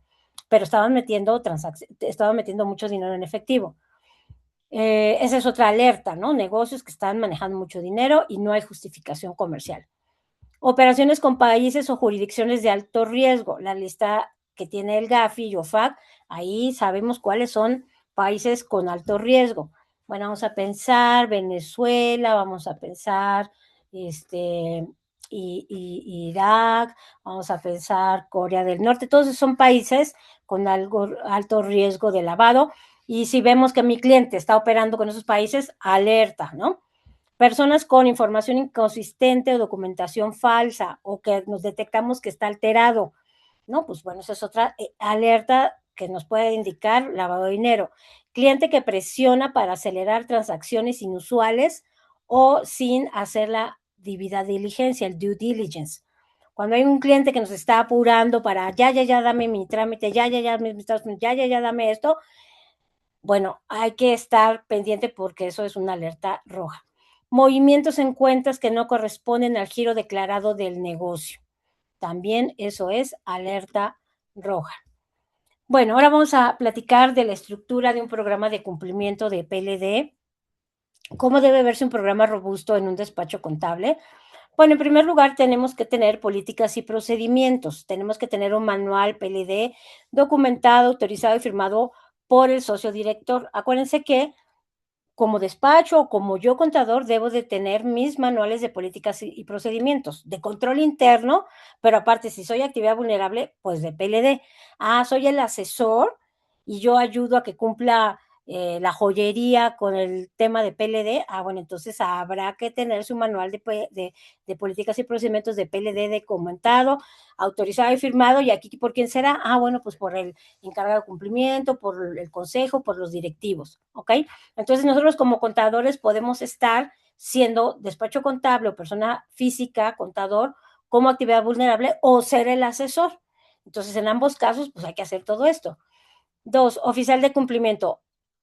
Pero estaban metiendo mucho dinero en efectivo. Esa es otra alerta, ¿no? Negocios que están manejando mucho dinero y no hay justificación comercial. Operaciones con países o jurisdicciones de alto riesgo. La lista que tiene el GAFI y OFAC, ahí sabemos cuáles son países con alto riesgo. Bueno, vamos a pensar Venezuela, vamos a pensar y Irak, vamos a pensar Corea del Norte, todos esos son países con alto riesgo de lavado. Y si vemos que mi cliente está operando con esos países, alerta, ¿no? Personas con información inconsistente o documentación falsa o que nos detectamos que está alterado, ¿no? Pues bueno, esa es otra alerta que nos puede indicar lavado de dinero. Cliente que presiona para acelerar transacciones inusuales o sin hacer la debida diligencia, el due diligence. Cuando hay un cliente que nos está apurando para ya, dame mi trámite, ya, dame esto, bueno, hay que estar pendiente porque eso es una alerta roja. Movimientos en cuentas que no corresponden al giro declarado del negocio. También eso es alerta roja. Bueno, ahora vamos a platicar de la estructura de un programa de cumplimiento de PLD. ¿Cómo debe verse un programa robusto en un despacho contable? Bueno, en primer lugar, tenemos que tener políticas y procedimientos. Tenemos que tener un manual PLD documentado, autorizado y firmado por el socio director. Acuérdense que como despacho o como yo contador debo de tener mis manuales de políticas y procedimientos de control interno, pero aparte si soy actividad vulnerable, pues de PLD. Soy el asesor y yo ayudo a que cumpla la joyería con el tema de PLD. Bueno, entonces habrá que tener su manual de políticas y procedimientos de PLD documentado, autorizado y firmado. ¿Y aquí por quién será? Bueno, pues por el encargado de cumplimiento, por el consejo, por los directivos, ¿ok? Entonces nosotros como contadores podemos estar siendo despacho contable o persona física, contador, como actividad vulnerable o ser el asesor. Entonces en ambos casos pues hay que hacer todo esto. 2, oficial de cumplimiento.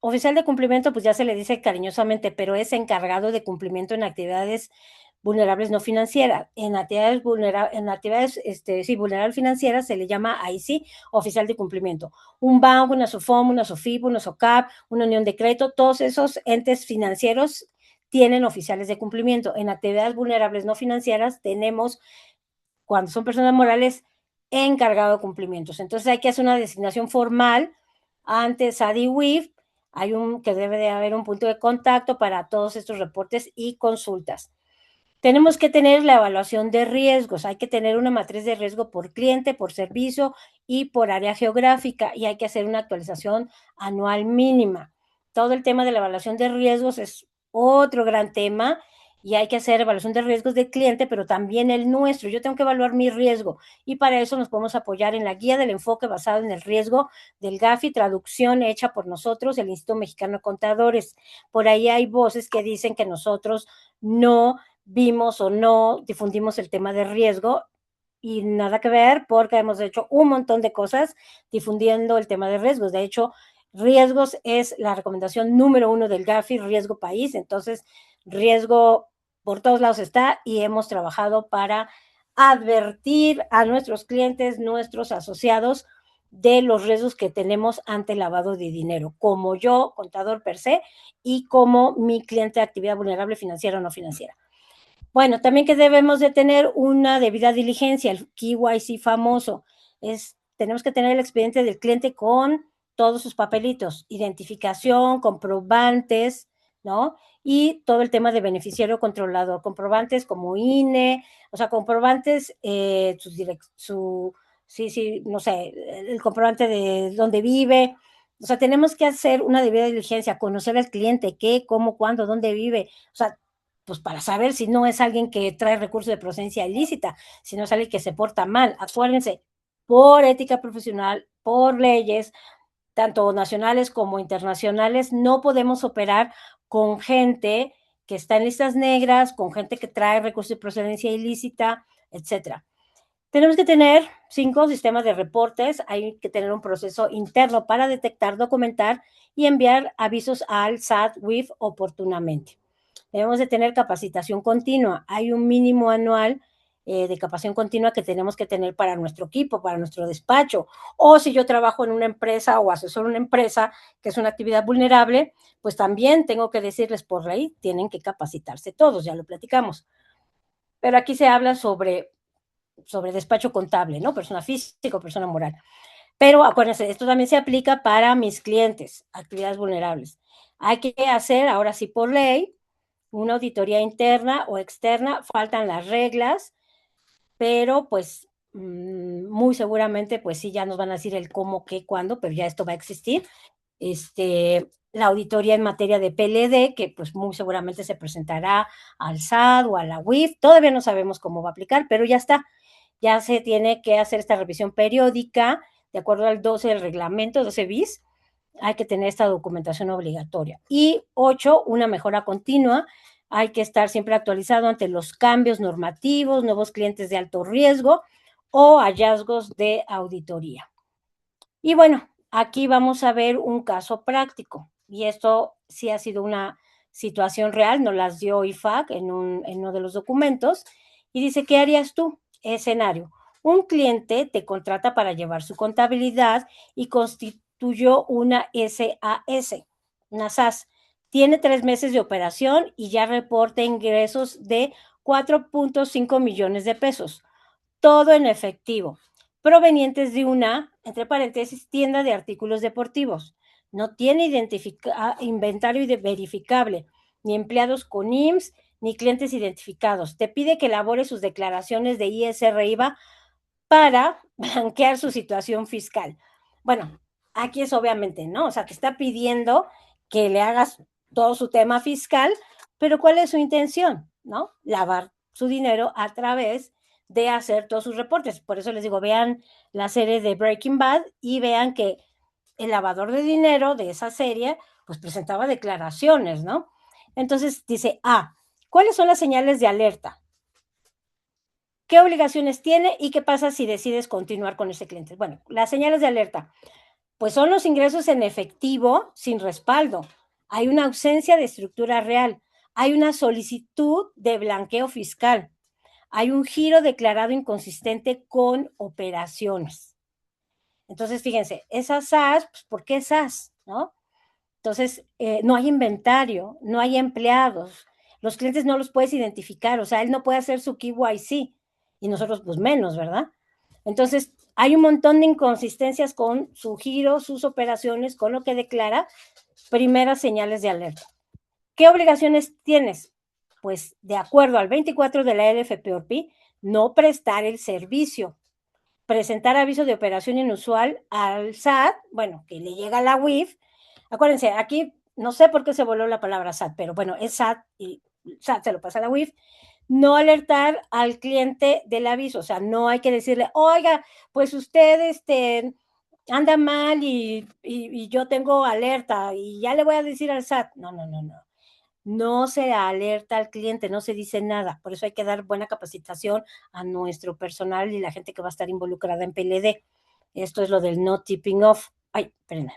Oficial de cumplimiento pues ya se le dice cariñosamente, pero es encargado de cumplimiento en actividades vulnerables no financieras. En actividades sí, vulnerables financieras se le llama ahí sí oficial de cumplimiento. Un banco, una SOFOM, una SOFIP, una SOCAP, una unión de crédito, todos esos entes financieros tienen oficiales de cumplimiento. En actividades vulnerables no financieras tenemos, cuando son personas morales, encargado de cumplimientos. Entonces hay que hacer una designación formal ante SADI WIF. Que debe de haber un punto de contacto para todos estos reportes y consultas. Tenemos que tener la evaluación de riesgos. Hay que tener una matriz de riesgo por cliente, por servicio y por área geográfica, y hay que hacer una actualización anual mínima. Todo el tema de la evaluación de riesgos es otro gran tema y hay que hacer evaluación de riesgos del cliente, pero también el nuestro. Yo tengo que evaluar mi riesgo y para eso nos podemos apoyar en la guía del enfoque basado en el riesgo del GAFI, traducción hecha por nosotros, el Instituto Mexicano de Contadores. Por ahí hay voces que dicen que nosotros no vimos o no difundimos el tema de riesgo y nada que ver porque hemos hecho un montón de cosas difundiendo el tema de riesgos. De hecho, riesgos es la recomendación número 1 del GAFI, riesgo país. Entonces, riesgo por todos lados está y hemos trabajado para advertir a nuestros clientes, nuestros asociados, de los riesgos que tenemos ante el lavado de dinero, como yo, contador per se, y como mi cliente de actividad vulnerable financiera o no financiera. Bueno, también que debemos de tener una debida diligencia, el KYC famoso. Tenemos que tener el expediente del cliente con todos sus papelitos, identificación, comprobantes, ¿no? Y todo el tema de beneficiario controlador, comprobantes como INE, o sea, comprobantes, no sé, el comprobante de dónde vive. O sea, tenemos que hacer una debida diligencia, conocer al cliente, qué, cómo, cuándo, dónde vive. O sea, pues para saber si no es alguien que trae recursos de procedencia ilícita, si no es alguien que se porta mal. Acuérdense, por ética profesional, por leyes, tanto nacionales como internacionales, no podemos operar con gente que está en listas negras, con gente que trae recursos de procedencia ilícita, etcétera. Tenemos que tener 5 sistemas de reportes, hay que tener un proceso interno para detectar, documentar y enviar avisos al SAT WIF oportunamente. Debemos de tener capacitación continua. Hay un mínimo anual de capacitación continua que tenemos que tener para nuestro equipo, para nuestro despacho. O si yo trabajo en una empresa o asesoro una empresa que es una actividad vulnerable, pues también tengo que decirles por ley, tienen que capacitarse todos, ya lo platicamos. Pero aquí se habla sobre despacho contable, ¿no? Persona física o persona moral. Pero acuérdense, esto también se aplica para mis clientes, actividades vulnerables. Hay que hacer, ahora sí por ley, una auditoría interna o externa, faltan las reglas, pero pues muy seguramente pues sí ya nos van a decir el cómo, qué, cuándo, pero ya esto va a existir. La auditoría en materia de PLD, que pues muy seguramente se presentará al SAT o a la UIF, todavía no sabemos cómo va a aplicar, pero ya está, ya se tiene que hacer esta revisión periódica, de acuerdo al 12 del reglamento, 12 bis, hay que tener esta documentación obligatoria. Y 8, una mejora continua, hay que estar siempre actualizado ante los cambios normativos, nuevos clientes de alto riesgo o hallazgos de auditoría. Y bueno, aquí vamos a ver un caso práctico, y esto sí ha sido una situación real, nos las dio IFAC en uno de los documentos, y dice, ¿qué harías tú? Escenario, un cliente te contrata para llevar su contabilidad y constituyó una SAS, una SAS. Tiene 3 meses de operación y ya reporta ingresos de 4.5 millones de pesos, todo en efectivo, provenientes de una, entre paréntesis, tienda de artículos deportivos. No tiene inventario verificable, ni empleados con IMSS, ni clientes identificados. Te pide que elabore sus declaraciones de ISR IVA para blanquear su situación fiscal. Bueno, aquí es obviamente, ¿no? O sea, te está pidiendo que le hagas todo su tema fiscal, pero ¿cuál es su intención? ¿No? Lavar su dinero a través de hacer todos sus reportes. Por eso les digo, vean la serie de Breaking Bad y vean que el lavador de dinero de esa serie, pues presentaba declaraciones, ¿no? Entonces dice, ¿cuáles son las señales de alerta? ¿Qué obligaciones tiene y qué pasa si decides continuar con ese cliente? Bueno, las señales de alerta, pues son los ingresos en efectivo sin respaldo. Hay una ausencia de estructura real. Hay una solicitud de blanqueo fiscal. Hay un giro declarado inconsistente con operaciones. Entonces, fíjense, esas SAS, pues, ¿por qué SAS? ¿No? Entonces, no hay inventario, no hay empleados, los clientes no los puedes identificar, o sea, él no puede hacer su KYC y nosotros pues menos, ¿verdad? Entonces, hay un montón de inconsistencias con su giro, sus operaciones, con lo que declara, primeras señales de alerta. ¿Qué obligaciones tienes? Pues de acuerdo al 24 de la LFPORPI, no prestar el servicio, presentar aviso de operación inusual al SAT, bueno, que le llega a la UIF. Acuérdense, aquí no sé por qué se voló la palabra SAT, pero bueno, es SAT y SAT se lo pasa a la UIF. No alertar al cliente del aviso, o sea, no hay que decirle, oiga, pues usted anda mal y yo tengo alerta y ya le voy a decir al SAT. No, no, no, no. No se alerta al cliente, no se dice nada. Por eso hay que dar buena capacitación a nuestro personal y la gente que va a estar involucrada en PLD. Esto es lo del no tipping off. Ay, espérenme.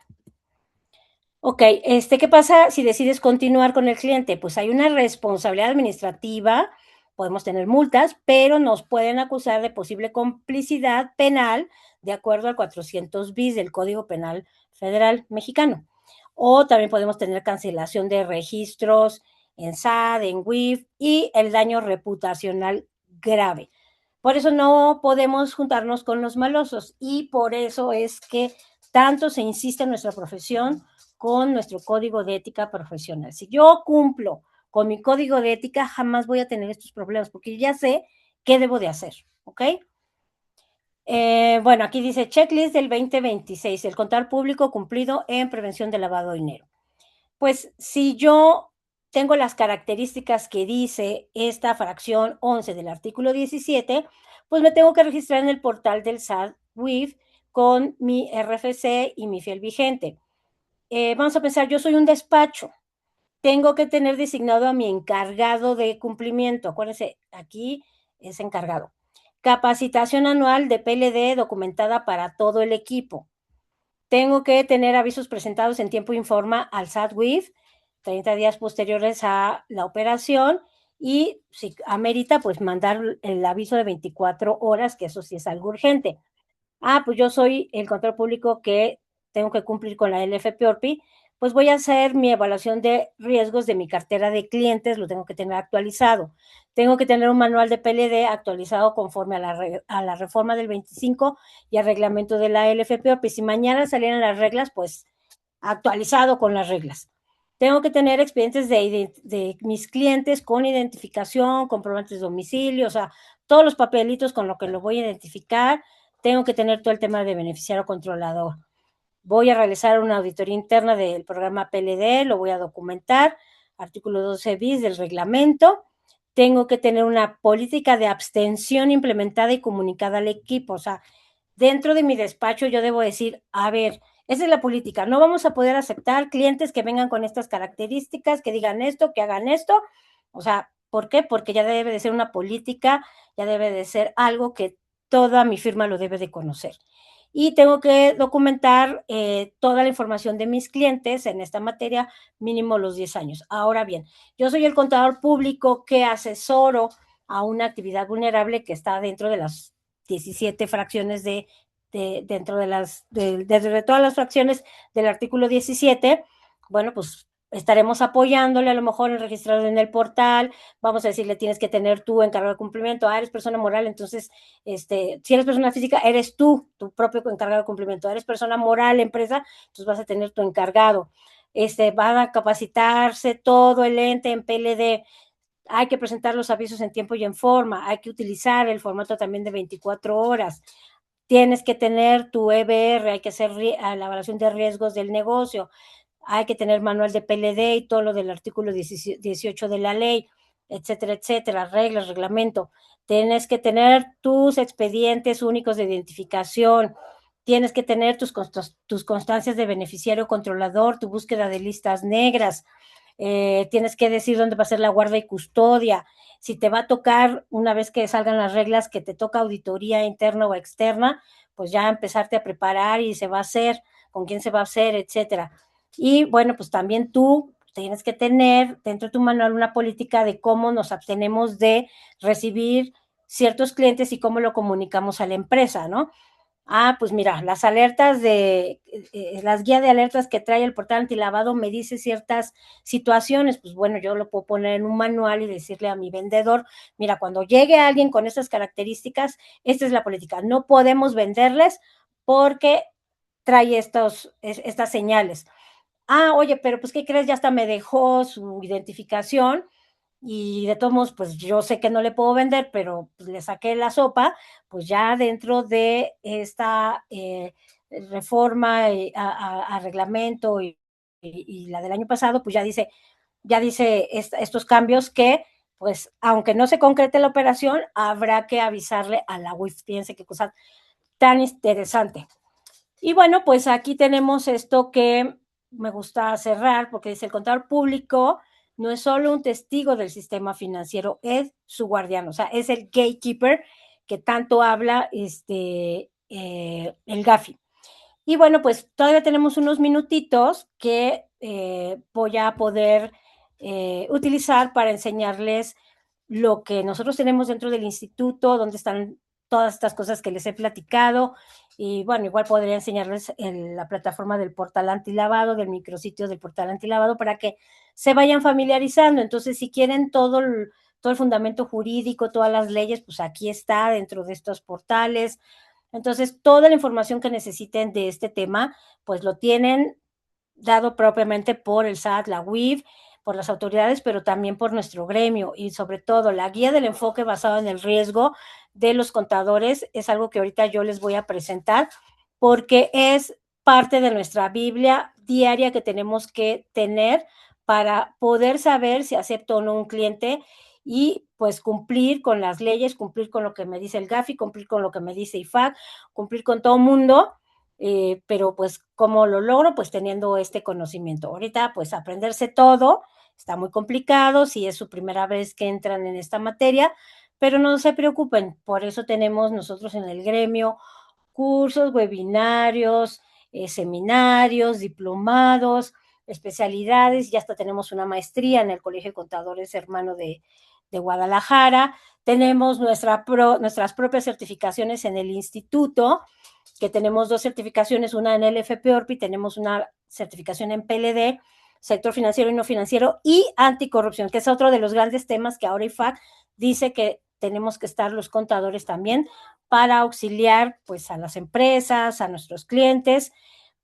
Ok, ¿qué pasa si decides continuar con el cliente? Pues hay una responsabilidad administrativa, podemos tener multas, pero nos pueden acusar de posible complicidad penal de acuerdo al 400 bis del Código Penal Federal Mexicano. O también podemos tener cancelación de registros en SAT, en WIF y el daño reputacional grave. Por eso no podemos juntarnos con los malosos y por eso es que tanto se insiste en nuestra profesión con nuestro código de ética profesional. Si yo cumplo con mi código de ética, jamás voy a tener estos problemas porque ya sé qué debo de hacer, ¿ok? Bueno, aquí dice checklist del 2026, el contar público cumplido en prevención de lavado de dinero. Pues si yo tengo las características que dice esta fracción 11 del artículo 17, pues me tengo que registrar en el portal del SAT WIF con mi RFC y mi fiel vigente. Vamos a pensar, yo soy un despacho, tengo que tener designado a mi encargado de cumplimiento. Acuérdense, aquí es encargado. Capacitación anual de PLD documentada para todo el equipo. Tengo que tener avisos presentados en tiempo informa al SAT WIF, 30 días posteriores a la operación y si amerita, pues mandar el aviso de 24 horas, que eso sí es algo urgente. Pues yo soy el control público que tengo que cumplir con la LFPORPI, pues voy a hacer mi evaluación de riesgos de mi cartera de clientes, lo tengo que tener actualizado. Tengo que tener un manual de PLD actualizado conforme a la reforma del 25 y al reglamento de la LFPORPI. Si mañana salieran las reglas, pues actualizado con las reglas. Tengo que tener expedientes de mis clientes con identificación, comprobantes de domicilio, o sea, todos los papelitos con lo que lo voy a identificar, tengo que tener todo el tema de beneficiario controlador. Voy a realizar una auditoría interna del programa PLD, lo voy a documentar, artículo 12 bis del reglamento. Tengo que tener una política de abstención implementada y comunicada al equipo. O sea, dentro de mi despacho yo debo decir, a ver, esa es la política, no vamos a poder aceptar clientes que vengan con estas características, que digan esto, que hagan esto. O sea, ¿por qué? Porque ya debe de ser una política, ya debe de ser algo que toda mi firma lo debe de conocer. Y tengo que documentar toda la información de mis clientes en esta materia, mínimo los 10 años. Ahora bien, yo soy el contador público que asesoro a una actividad vulnerable que está dentro de las 17 fracciones dentro de todas las fracciones del artículo 17. Bueno, pues estaremos apoyándole a lo mejor en registrado en el portal. Vamos a decirle, tienes que tener tú encargado de cumplimiento. Eres persona moral, entonces, si eres persona física, eres tú, tu propio encargado de cumplimiento. Eres persona moral, empresa, entonces vas a tener tu encargado. Van a capacitarse todo el ente en PLD. Hay que presentar los avisos en tiempo y en forma. Hay que utilizar el formato también de 24 horas. Tienes que tener tu EBR, hay que hacer la evaluación de riesgos del negocio, hay que tener manual de PLD y todo lo del artículo 18 de la ley, etcétera, etcétera, reglas, reglamento. Tienes que tener tus expedientes únicos de identificación, tienes que tener tus constancias de beneficiario controlador, tu búsqueda de listas negras, tienes que decir dónde va a ser la guarda y custodia, si te va a tocar, una vez que salgan las reglas, que te toca auditoría interna o externa, pues ya empezarte a preparar y se va a hacer, con quién se va a hacer, etcétera. Y bueno, pues también tú tienes que tener dentro de tu manual una política de cómo nos abstenemos de recibir ciertos clientes y cómo lo comunicamos a la empresa, ¿no? Pues mira, las alertas las guías de alertas que trae el portal antilavado me dice ciertas situaciones, pues bueno, yo lo puedo poner en un manual y decirle a mi vendedor, mira, cuando llegue alguien con estas características, esta es la política, no podemos venderles porque trae estas señales. Oye, pero pues, ¿qué crees? Ya hasta me dejó su identificación y de todos modos, pues yo sé que no le puedo vender, pero pues, le saqué la sopa, pues ya dentro de esta reforma a reglamento y la del año pasado, pues ya dice estos cambios que, pues, aunque no se concrete la operación, habrá que avisarle a la UIF. Fíjense qué cosa tan interesante. Y bueno, pues aquí tenemos esto que me gusta cerrar porque dice el contador público no es solo un testigo del sistema financiero, es su guardián, o sea, es el gatekeeper que tanto habla el GAFI. Y bueno, pues todavía tenemos unos minutitos que voy a poder utilizar para enseñarles lo que nosotros tenemos dentro del instituto, donde están todas estas cosas que les he platicado. Y bueno, igual podría enseñarles la plataforma del portal antilavado, del micrositio del portal antilavado, para que se vayan familiarizando. Entonces, si quieren todo el fundamento jurídico, todas las leyes, pues aquí está dentro de estos portales. Entonces, toda la información que necesiten de este tema, pues lo tienen dado propiamente por el SAT, la UIF, por las autoridades, pero también por nuestro gremio y sobre todo la guía del enfoque basado en el riesgo de los contadores es algo que ahorita yo les voy a presentar porque es parte de nuestra Biblia diaria que tenemos que tener para poder saber si acepto o no un cliente y pues cumplir con las leyes, cumplir con lo que me dice el GAFI, cumplir con lo que me dice IFAC, cumplir con todo mundo, pero pues ¿cómo lo logro? Pues teniendo este conocimiento. Ahorita pues aprenderse todo está muy complicado si es su primera vez que entran en esta materia, pero no se preocupen, por eso tenemos nosotros en el gremio cursos, webinarios, seminarios, diplomados, especialidades, ya hasta tenemos una maestría en el Colegio de Contadores Hermano de Guadalajara, tenemos nuestras propias certificaciones en el instituto, que tenemos 2 certificaciones, una en el FPORPI, tenemos una certificación en PLD, sector financiero y no financiero, y anticorrupción, que es otro de los grandes temas que ahora IFAC dice que tenemos que estar los contadores también para auxiliar pues a las empresas, a nuestros clientes,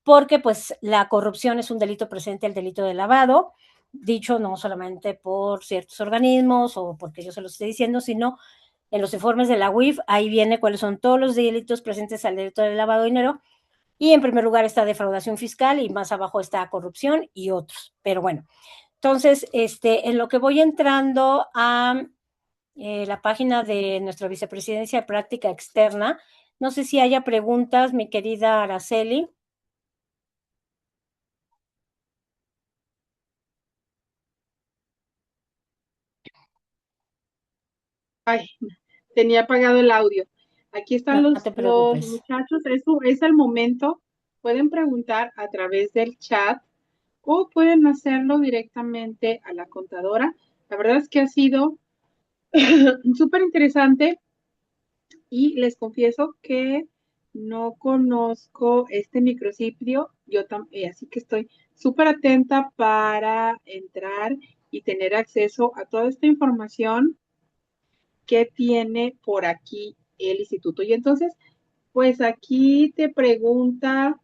porque pues la corrupción es un delito presente, el delito de lavado, dicho no solamente por ciertos organismos o porque yo se lo estoy diciendo, sino en los informes de la UIF, ahí viene cuáles son todos los delitos presentes al delito de lavado de dinero, y en primer lugar está defraudación fiscal y más abajo está corrupción y otros. Pero bueno, entonces, en lo que voy entrando a la página de nuestra vicepresidencia de práctica externa, no sé si haya preguntas, mi querida Araceli. Ay, tenía apagado el audio. Aquí están No, no te los preocupes. muchachos, eso es el momento. Pueden preguntar a través del chat o pueden hacerlo directamente a la contadora. La verdad es que ha sido súper interesante y les confieso que no conozco este micrositio, así que estoy súper atenta para entrar y tener acceso a toda esta información que tiene por aquí el instituto. Y entonces, pues aquí te pregunta,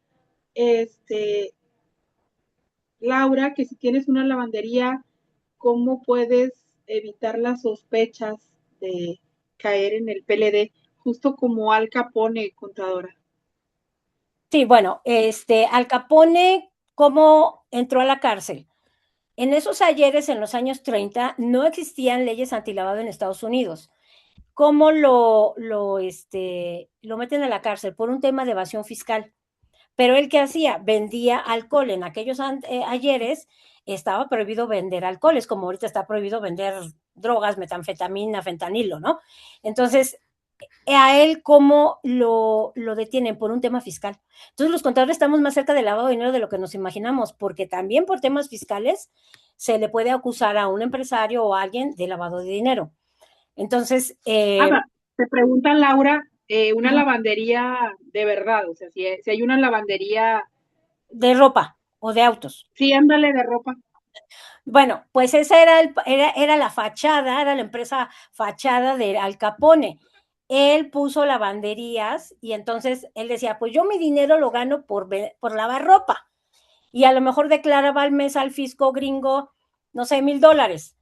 Laura, que si tienes una lavandería, ¿cómo puedes evitar las sospechas de caer en el PLD, justo como Al Capone, contadora? Sí, bueno, Al Capone, ¿cómo entró a la cárcel? En esos ayeres, en los años 30, no existían leyes antilavado en Estados Unidos. ¿Cómo lo meten a la cárcel? Por un tema de evasión fiscal. Pero él, ¿qué hacía? Vendía alcohol. En aquellos ayeres estaba prohibido vender alcohol. Es como ahorita está prohibido vender drogas, metanfetamina, fentanilo, ¿no? Entonces, a él cómo lo detienen por un tema fiscal. Entonces los contadores estamos más cerca del lavado de dinero de lo que nos imaginamos, porque también por temas fiscales se le puede acusar a un empresario o a alguien de lavado de dinero. Entonces, Te pregunta Laura, una lavandería de verdad, o sea, si hay una lavandería, de ropa o de autos. sí, ándale de ropa. Bueno, pues esa era la fachada, era la empresa fachada de Al Capone. Él puso lavanderías y entonces él decía, pues yo mi dinero lo gano por lavar ropa. Y a lo mejor declaraba al mes al fisco gringo, no sé, $1,000.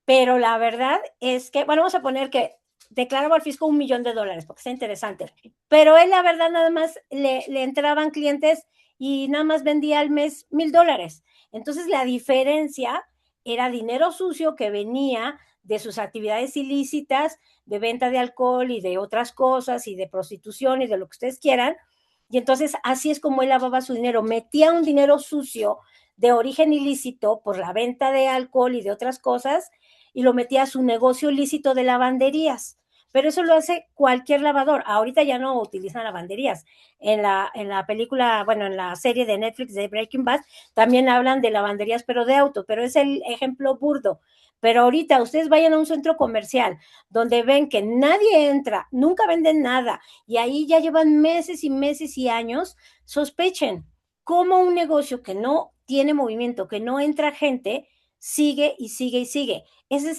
Pero la verdad es que, bueno, vamos a poner que declaraba al fisco $1,000,000, porque está interesante. Pero él, la verdad, nada más le entraban clientes y nada más vendía al mes $1,000. Entonces, la diferencia era dinero sucio que venía de sus actividades ilícitas, de venta de alcohol y de otras cosas, y de prostitución y de lo que ustedes quieran. Y entonces, así es como él lavaba su dinero. Metía un dinero sucio de origen ilícito por la venta de alcohol y de otras cosas, y lo metía a su negocio ilícito de lavanderías. Pero eso lo hace cualquier lavador. Ahorita ya no utilizan lavanderías. En la película, bueno, en la serie de Netflix de Breaking Bad, también hablan de lavanderías, pero de auto, pero es el ejemplo burdo. Pero ahorita ustedes vayan a un centro comercial donde ven que nadie entra, nunca venden nada, y ahí ya llevan meses y meses y años, sospechen cómo un negocio que no tiene movimiento, que no entra gente, sigue y sigue y sigue. Esa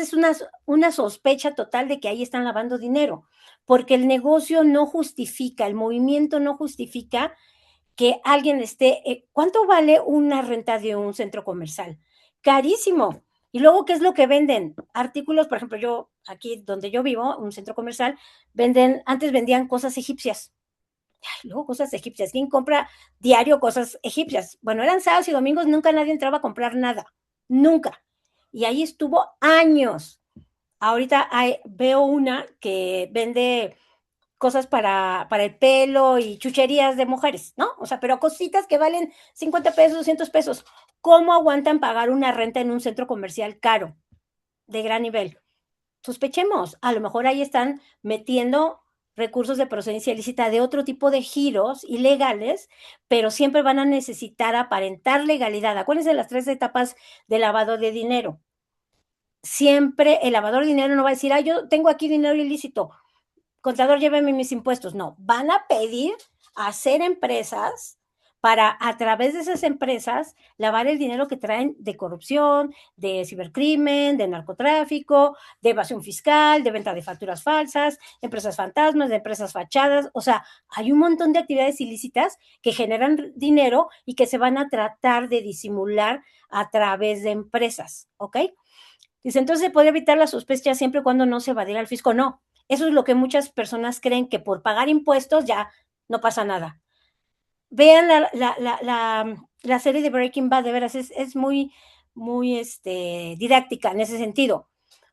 es una sospecha total de que ahí están lavando dinero, porque el negocio no justifica, el movimiento no justifica que alguien esté. ¿Cuánto vale una renta de un centro comercial? Carísimo. Y luego, ¿qué es lo que venden? Artículos, por ejemplo, yo aquí donde yo vivo, un centro comercial, antes vendían cosas egipcias. Ay, luego cosas egipcias. ¿Quién compra diario cosas egipcias? Bueno, eran sábados y domingos, nunca nadie entraba a comprar nada. Nunca. Y ahí estuvo años. Ahorita veo una que vende cosas para el pelo y chucherías de mujeres, ¿no? O sea, pero cositas que valen 50 pesos, 200 pesos. ¿Cómo aguantan pagar una renta en un centro comercial caro, de gran nivel? Sospechemos, a lo mejor ahí están metiendo recursos de procedencia ilícita de otro tipo de giros ilegales, pero siempre van a necesitar aparentar legalidad. Acuérdense de las 3 etapas de lavado de dinero. Siempre el lavador de dinero no va a decir, yo tengo aquí dinero ilícito, contador, lléveme mis impuestos. No, van a pedir hacer empresas para, a través de esas empresas, lavar el dinero que traen de corrupción, de cibercrimen, de narcotráfico, de evasión fiscal, de venta de facturas falsas, empresas fantasmas, de empresas fachadas. O sea, hay un montón de actividades ilícitas que generan dinero y que se van a tratar de disimular a través de empresas, ¿ok? Dice, entonces se podría evitar la sospecha siempre y cuando no se evadiera al fisco. No, eso es lo que muchas personas creen, que por pagar impuestos ya no pasa nada. Vean la serie de Breaking Bad, de veras, es muy, muy didáctica en ese sentido.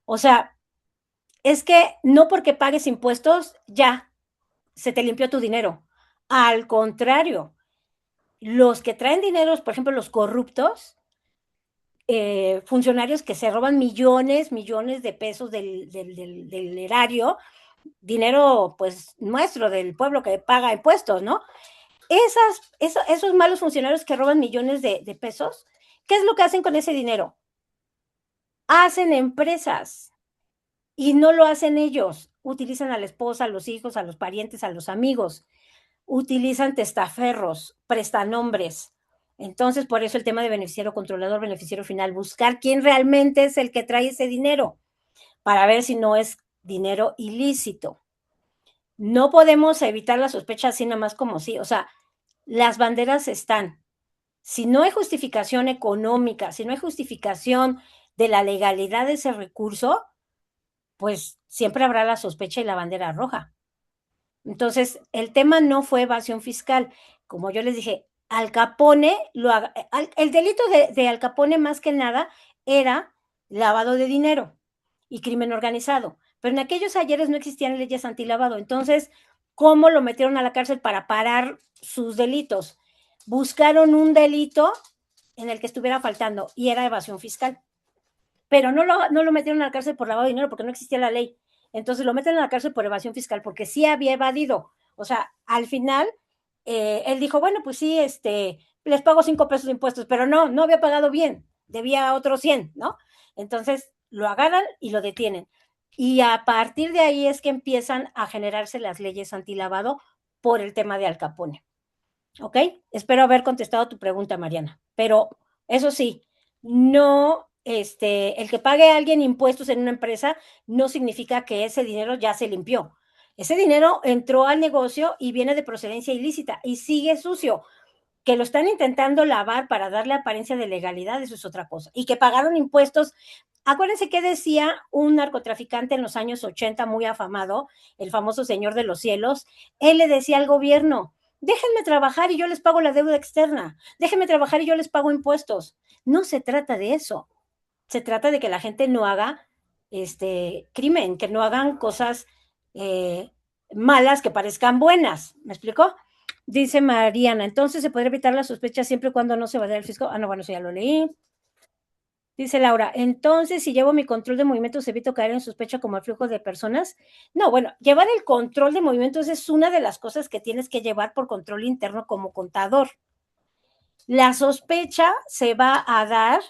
O sea, es que no porque pagues impuestos ya se te limpió tu dinero. Al contrario, los que traen dinero, por ejemplo, los corruptos, funcionarios que se roban millones, millones de pesos del erario, dinero pues nuestro, del pueblo que paga impuestos, ¿no? Esos malos funcionarios que roban millones de pesos, ¿qué es lo que hacen con ese dinero? Hacen empresas y no lo hacen ellos. Utilizan a la esposa, a los hijos, a los parientes, a los amigos. Utilizan testaferros, prestanombres. Entonces, por eso el tema de beneficiario controlador, beneficiario final, buscar quién realmente es el que trae ese dinero para ver si no es dinero ilícito. No podemos evitar la sospecha así nada más como sí. O sea, las banderas están. Si no hay justificación económica, si no hay justificación de la legalidad de ese recurso, pues siempre habrá la sospecha y la bandera roja. Entonces, el tema no fue evasión fiscal. Como yo les dije, Al Capone, el delito de Al Capone más que nada era lavado de dinero y crimen organizado. Pero en aquellos ayeres no existían leyes antilavado. Entonces, ¿cómo lo metieron a la cárcel para parar sus delitos? Buscaron un delito en el que estuviera faltando y era evasión fiscal. Pero no lo metieron a la cárcel por lavado de dinero porque no existía la ley. Entonces lo meten a la cárcel por evasión fiscal porque sí había evadido. O sea, al final, él dijo, bueno, pues sí, les pago 5 pesos de impuestos, pero no había pagado bien, debía otros 100, ¿no? Entonces lo agarran y lo detienen. Y a partir de ahí es que empiezan a generarse las leyes antilavado por el tema de Al Capone. ¿Ok? Espero haber contestado tu pregunta, Mariana. Pero eso sí, no, el que pague a alguien impuestos en una empresa no significa que ese dinero ya se limpió. Ese dinero entró al negocio y viene de procedencia ilícita y sigue sucio. Que lo están intentando lavar para darle apariencia de legalidad, eso es otra cosa. Y que pagaron impuestos. Acuérdense que decía un narcotraficante en los años 80 muy afamado, el famoso señor de los cielos. Él le decía al gobierno, déjenme trabajar y yo les pago la deuda externa, déjenme trabajar y yo les pago impuestos. No se trata de eso, se trata de que la gente no haga crimen, que no hagan cosas eh, malas que parezcan buenas. ¿Me explicó? Dice Mariana, entonces se podría evitar la sospecha siempre y cuando no se vaya el fisco. Ah, no, bueno, eso ya lo leí. Dice Laura, entonces si llevo mi control de movimientos, evito caer en sospecha como el flujo de personas. No, bueno, llevar el control de movimientos es una de las cosas que tienes que llevar por control interno como contador. La sospecha se va a dar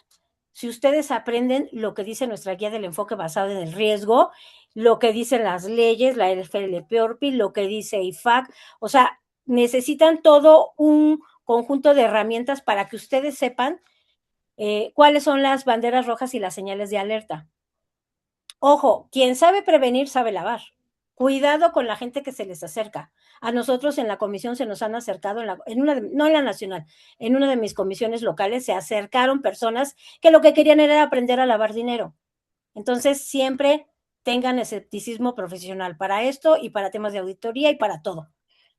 si ustedes aprenden lo que dice nuestra guía del enfoque basado en el riesgo, lo que dicen las leyes, la FLPORPI, lo que dice IFAC. O sea, necesitan todo un conjunto de herramientas para que ustedes sepan cuáles son las banderas rojas y las señales de alerta. Ojo, quien sabe prevenir sabe lavar. Cuidado con la gente que se les acerca. A nosotros en la comisión se nos han acercado, no en la nacional, en una de mis comisiones locales se acercaron personas que lo que querían era aprender a lavar dinero. Entonces, siempre tengan escepticismo profesional para esto y para temas de auditoría y para todo.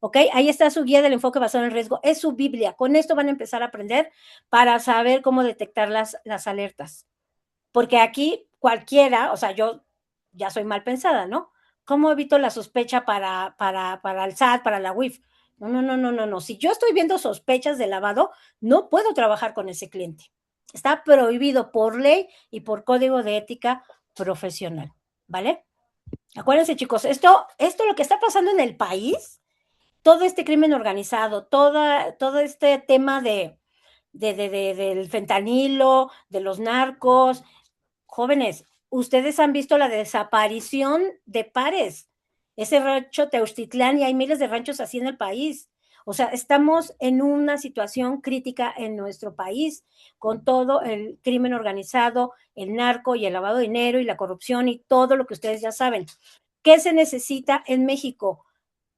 ¿Ok? Ahí está su guía del enfoque basado en el riesgo. Es su Biblia. Con esto van a empezar a aprender para saber cómo detectar las alertas. Porque aquí cualquiera, o sea, yo ya soy mal pensada, ¿no? ¿Cómo evito la sospecha para el SAT, para la UIF? No. Si yo estoy viendo sospechas de lavado, no puedo trabajar con ese cliente. Está prohibido por ley y por código de ética profesional, ¿vale? Acuérdense, chicos, esto lo que está pasando en el país, todo este crimen organizado, todo este tema del fentanilo, de los narcos, jóvenes, ustedes han visto la desaparición de pares. Ese rancho Teustitlán y hay miles de ranchos así en el país. O sea, estamos en una situación crítica en nuestro país con todo el crimen organizado, el narco y el lavado de dinero y la corrupción y todo lo que ustedes ya saben. ¿Qué se necesita en México?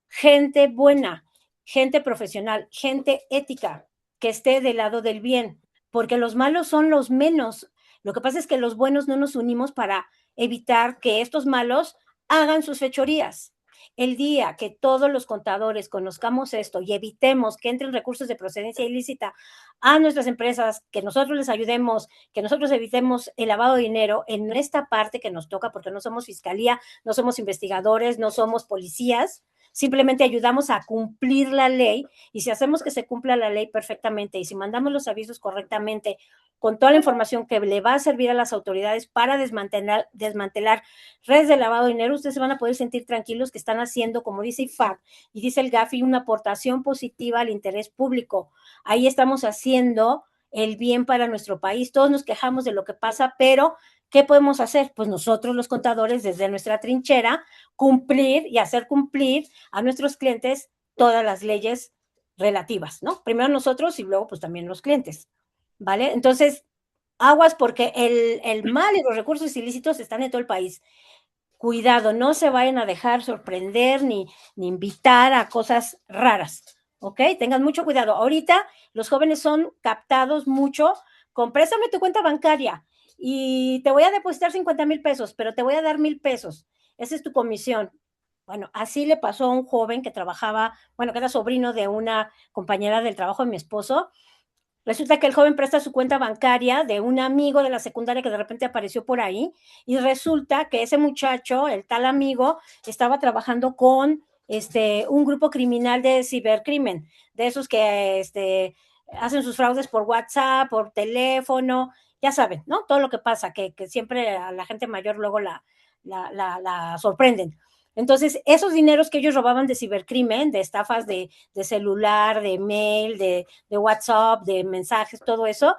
Gente buena, gente profesional, gente ética, que esté del lado del bien, porque los malos son los menos. Lo que pasa es que los buenos no nos unimos para evitar que estos malos hagan sus fechorías. El día que todos los contadores conozcamos esto y evitemos que entren recursos de procedencia ilícita a nuestras empresas, que nosotros les ayudemos, que nosotros evitemos el lavado de dinero en esta parte que nos toca, porque no somos fiscalía, no somos investigadores, no somos policías, simplemente ayudamos a cumplir la ley, y si hacemos que se cumpla la ley perfectamente y si mandamos los avisos correctamente con toda la información que le va a servir a las autoridades para desmantelar redes de lavado de dinero, ustedes se van a poder sentir tranquilos que están haciendo, como dice IFAC y dice el GAFI, una aportación positiva al interés público. Ahí estamos haciendo el bien para nuestro país. Todos nos quejamos de lo que pasa, pero ¿qué podemos hacer? Pues nosotros los contadores, desde nuestra trinchera, cumplir y hacer cumplir a nuestros clientes todas las leyes relativas, ¿no? Primero nosotros y luego pues también los clientes, ¿vale? Entonces, aguas porque el mal y los recursos ilícitos están en todo el país. Cuidado, no se vayan a dejar sorprender ni invitar a cosas raras, ¿ok? Tengan mucho cuidado. Ahorita los jóvenes son captados mucho con préstame tu cuenta bancaria y te voy a depositar 50,000 pesos, pero te voy a dar 1,000 pesos. Esa es tu comisión. Bueno, así le pasó a un joven que trabajaba, bueno, que era sobrino de una compañera del trabajo de mi esposo. Resulta que el joven presta su cuenta bancaria de un amigo de la secundaria que de repente apareció por ahí, y resulta que ese muchacho, el tal amigo, estaba trabajando con un grupo criminal de cibercrimen, de esos que hacen sus fraudes por WhatsApp, por teléfono, ya saben, ¿no? Todo lo que pasa, que siempre a la gente mayor luego la sorprenden. Entonces, esos dineros que ellos robaban de cibercrimen, de estafas de celular, de mail, de WhatsApp, de mensajes, todo eso,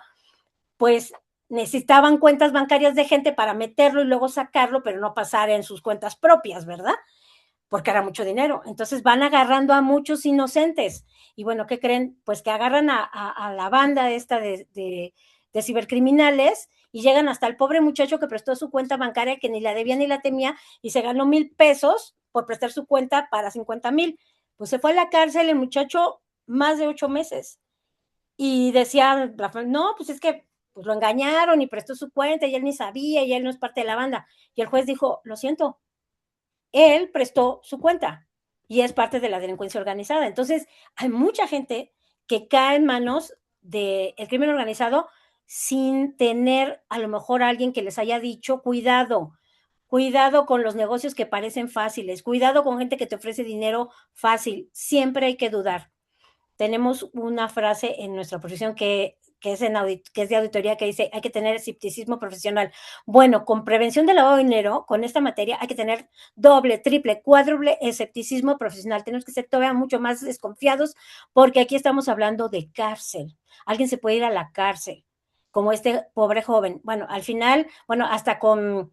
pues necesitaban cuentas bancarias de gente para meterlo y luego sacarlo, pero no pasar en sus cuentas propias, ¿verdad? Porque era mucho dinero. Entonces van agarrando a muchos inocentes. Y bueno, ¿qué creen? Pues que agarran a la banda esta de cibercriminales y llegan hasta el pobre muchacho que prestó su cuenta bancaria, que ni la debía ni la temía, y se ganó 1,000 pesos por prestar su cuenta para 50,000. Pues se fue a la cárcel el muchacho más de 8 meses. Y decía Rafael, no, pues es que pues lo engañaron y prestó su cuenta y él ni sabía y él no es parte de la banda. Y el juez dijo, lo siento, él prestó su cuenta y es parte de la delincuencia organizada. Entonces, hay mucha gente que cae en manos del crimen organizado sin tener a lo mejor alguien que les haya dicho, cuidado, cuidado con los negocios que parecen fáciles, cuidado con gente que te ofrece dinero fácil, siempre hay que dudar. Tenemos una frase en nuestra profesión que es de auditoría, que dice, hay que tener escepticismo profesional. Bueno, con prevención del lavado de dinero, con esta materia, hay que tener doble, triple, cuádruple escepticismo profesional. Tenemos que ser todavía mucho más desconfiados, porque aquí estamos hablando de cárcel. Alguien se puede ir a la cárcel, como este pobre joven. Bueno, al final, bueno, hasta con...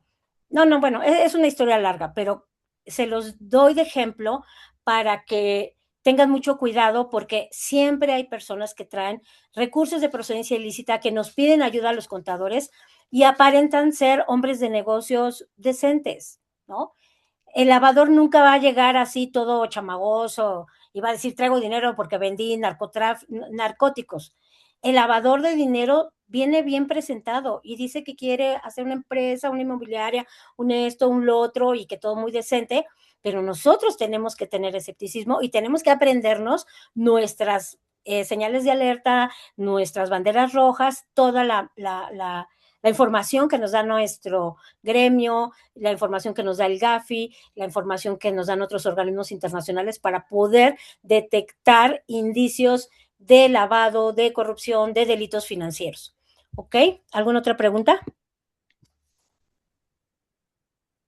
No, bueno, es una historia larga, pero se los doy de ejemplo para que tengan mucho cuidado, porque siempre hay personas que traen recursos de procedencia ilícita, que nos piden ayuda a los contadores y aparentan ser hombres de negocios decentes, ¿no? El lavador nunca va a llegar así todo chamagoso y va a decir traigo dinero porque vendí narcóticos. El lavador de dinero viene bien presentado y dice que quiere hacer una empresa, una inmobiliaria, un esto, un lo otro, y que todo muy decente, pero nosotros tenemos que tener escepticismo y tenemos que aprendernos nuestras señales de alerta, nuestras banderas rojas, toda la información que nos da nuestro gremio, la información que nos da el GAFI, la información que nos dan otros organismos internacionales, para poder detectar indicios de lavado, de corrupción, de delitos financieros. ¿Ok? ¿Alguna otra pregunta?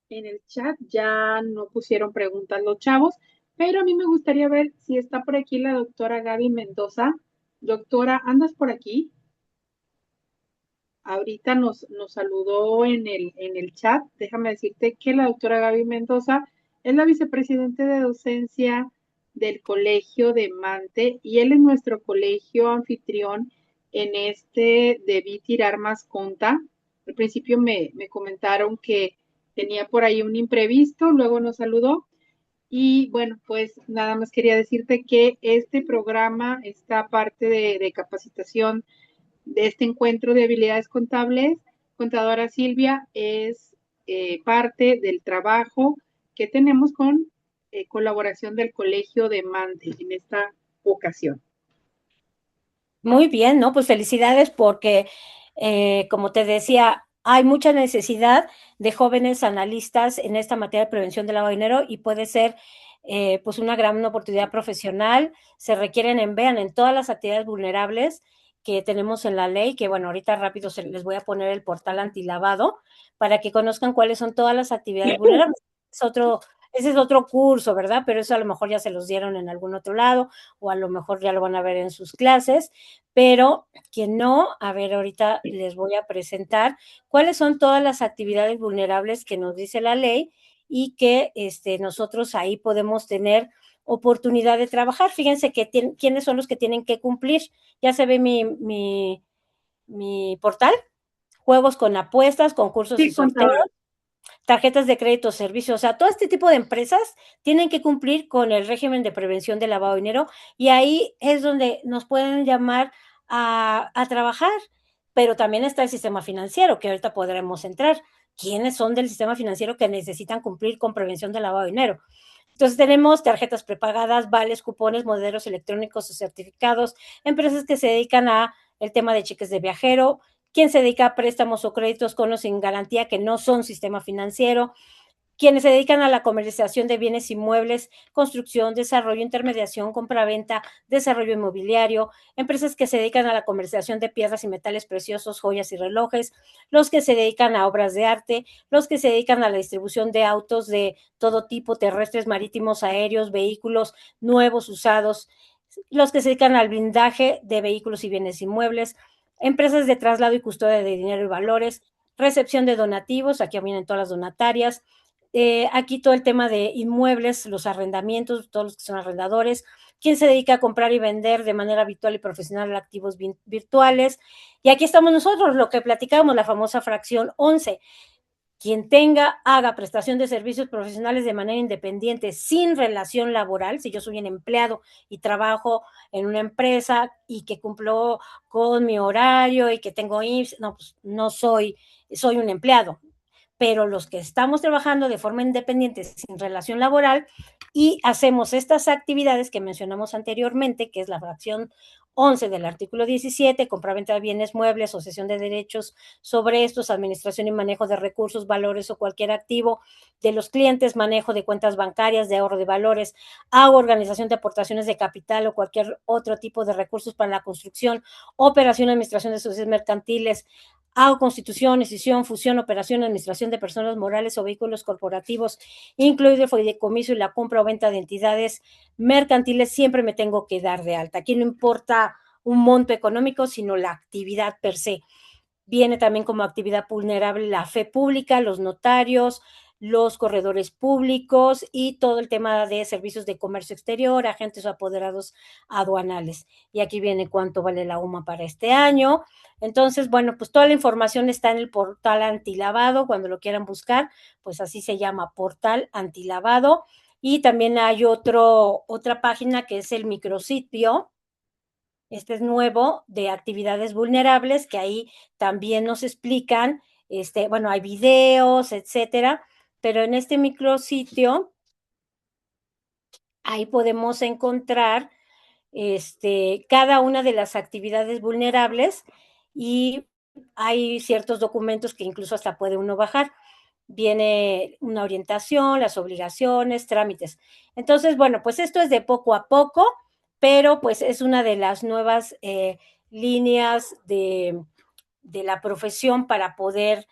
En el chat ya no pusieron preguntas los chavos, pero a mí me gustaría ver si está por aquí la doctora Gaby Mendoza. Doctora, ¿andas por aquí? Ahorita nos saludó en el chat. Déjame decirte que la doctora Gaby Mendoza es la vicepresidente de docencia del colegio de Mante y él es nuestro colegio anfitrión en este Debí Tirar Más Conta. Al principio me comentaron que tenía por ahí un imprevisto, luego nos saludó. Y bueno, pues nada más quería decirte que este programa está parte de capacitación de este encuentro de habilidades contables contadora Silvia, es parte del trabajo que tenemos con colaboración del Colegio de Mante en esta ocasión. Muy bien, ¿no? Pues felicidades porque, como te decía, hay mucha necesidad de jóvenes analistas en esta materia de prevención del lavado de dinero y puede ser pues una gran oportunidad profesional. Se requieren vean, en todas las actividades vulnerables que tenemos en la ley, que bueno, ahorita rápido les voy a poner el portal antilavado para que conozcan cuáles son todas las actividades vulnerables. Es otro, ese es otro curso, ¿verdad? Pero eso a lo mejor ya se los dieron en algún otro lado o a lo mejor ya lo van a ver en sus clases, pero quien no, a ver, ahorita les voy a presentar cuáles son todas las actividades vulnerables que nos dice la ley y que nosotros ahí podemos tener oportunidad de trabajar. Fíjense que quiénes son los que tienen que cumplir. Ya se ve mi portal, juegos con apuestas, concursos y Sí, sorteos, contadora. tarjetas de crédito, servicios, o sea, todo este tipo de empresas tienen que cumplir con el régimen de prevención del lavado de dinero y ahí es donde nos pueden llamar a trabajar, pero también está el sistema financiero, que ahorita podremos entrar. ¿Quiénes son del sistema financiero que necesitan cumplir con prevención del lavado de dinero? Entonces tenemos tarjetas prepagadas, vales, cupones, modelos electrónicos o certificados, empresas que se dedican a el tema de cheques de viajero, quien se dedica a préstamos o créditos con o sin garantía que no son sistema financiero, quienes se dedican a la comercialización de bienes inmuebles, construcción, desarrollo, intermediación, compraventa, desarrollo inmobiliario, empresas que se dedican a la comercialización de piedras y metales preciosos, joyas y relojes, los que se dedican a obras de arte, los que se dedican a la distribución de autos de todo tipo, terrestres, marítimos, aéreos, vehículos nuevos, usados, los que se dedican al blindaje de vehículos y bienes inmuebles, empresas de traslado y custodia de dinero y valores, recepción de donativos, aquí vienen todas las donatarias, aquí todo el tema de inmuebles, los arrendamientos, todos los que son arrendadores, quien se dedica a comprar y vender de manera habitual y profesional activos virtuales. Y aquí estamos nosotros, lo que platicábamos, la famosa fracción 11. Quien tenga, haga prestación de servicios profesionales de manera independiente, sin relación laboral, si yo soy un empleado y trabajo en una empresa y que cumplo con mi horario y que tengo IMSS, no, pues no soy un empleado, pero los que estamos trabajando de forma independiente, sin relación laboral, y hacemos estas actividades que mencionamos anteriormente, que es la fracción 11 del artículo 17, compraventa de bienes muebles o cesión de derechos sobre estos, administración y manejo de recursos, valores o cualquier activo de los clientes, manejo de cuentas bancarias, de ahorro de valores, hago organización de aportaciones de capital o cualquier otro tipo de recursos para la construcción, operación, administración de sociedades mercantiles, hago constitución, escisión, fusión, operación, administración de personas morales o vehículos corporativos, incluido el fideicomiso y la compra o venta de entidades mercantiles, siempre me tengo que dar de alta. Aquí no importa un monto económico, sino la actividad per se. Viene también como actividad vulnerable la fe pública, los notarios, los corredores públicos y todo el tema de servicios de comercio exterior, agentes o apoderados aduanales. Y aquí viene cuánto vale la UMA para este año. Entonces, bueno, pues toda la información está en el portal antilavado. Cuando lo quieran buscar, pues así se llama, portal antilavado. Y también hay otra página que es el micrositio. Este es nuevo, de actividades vulnerables, que ahí también nos explican, bueno, hay videos, etcétera, pero en este micrositio, ahí podemos encontrar cada una de las actividades vulnerables y hay ciertos documentos que incluso hasta puede uno bajar. Viene una orientación, las obligaciones, trámites. Entonces, bueno, pues esto es de poco a poco, pero pues es una de las nuevas líneas de la profesión para poder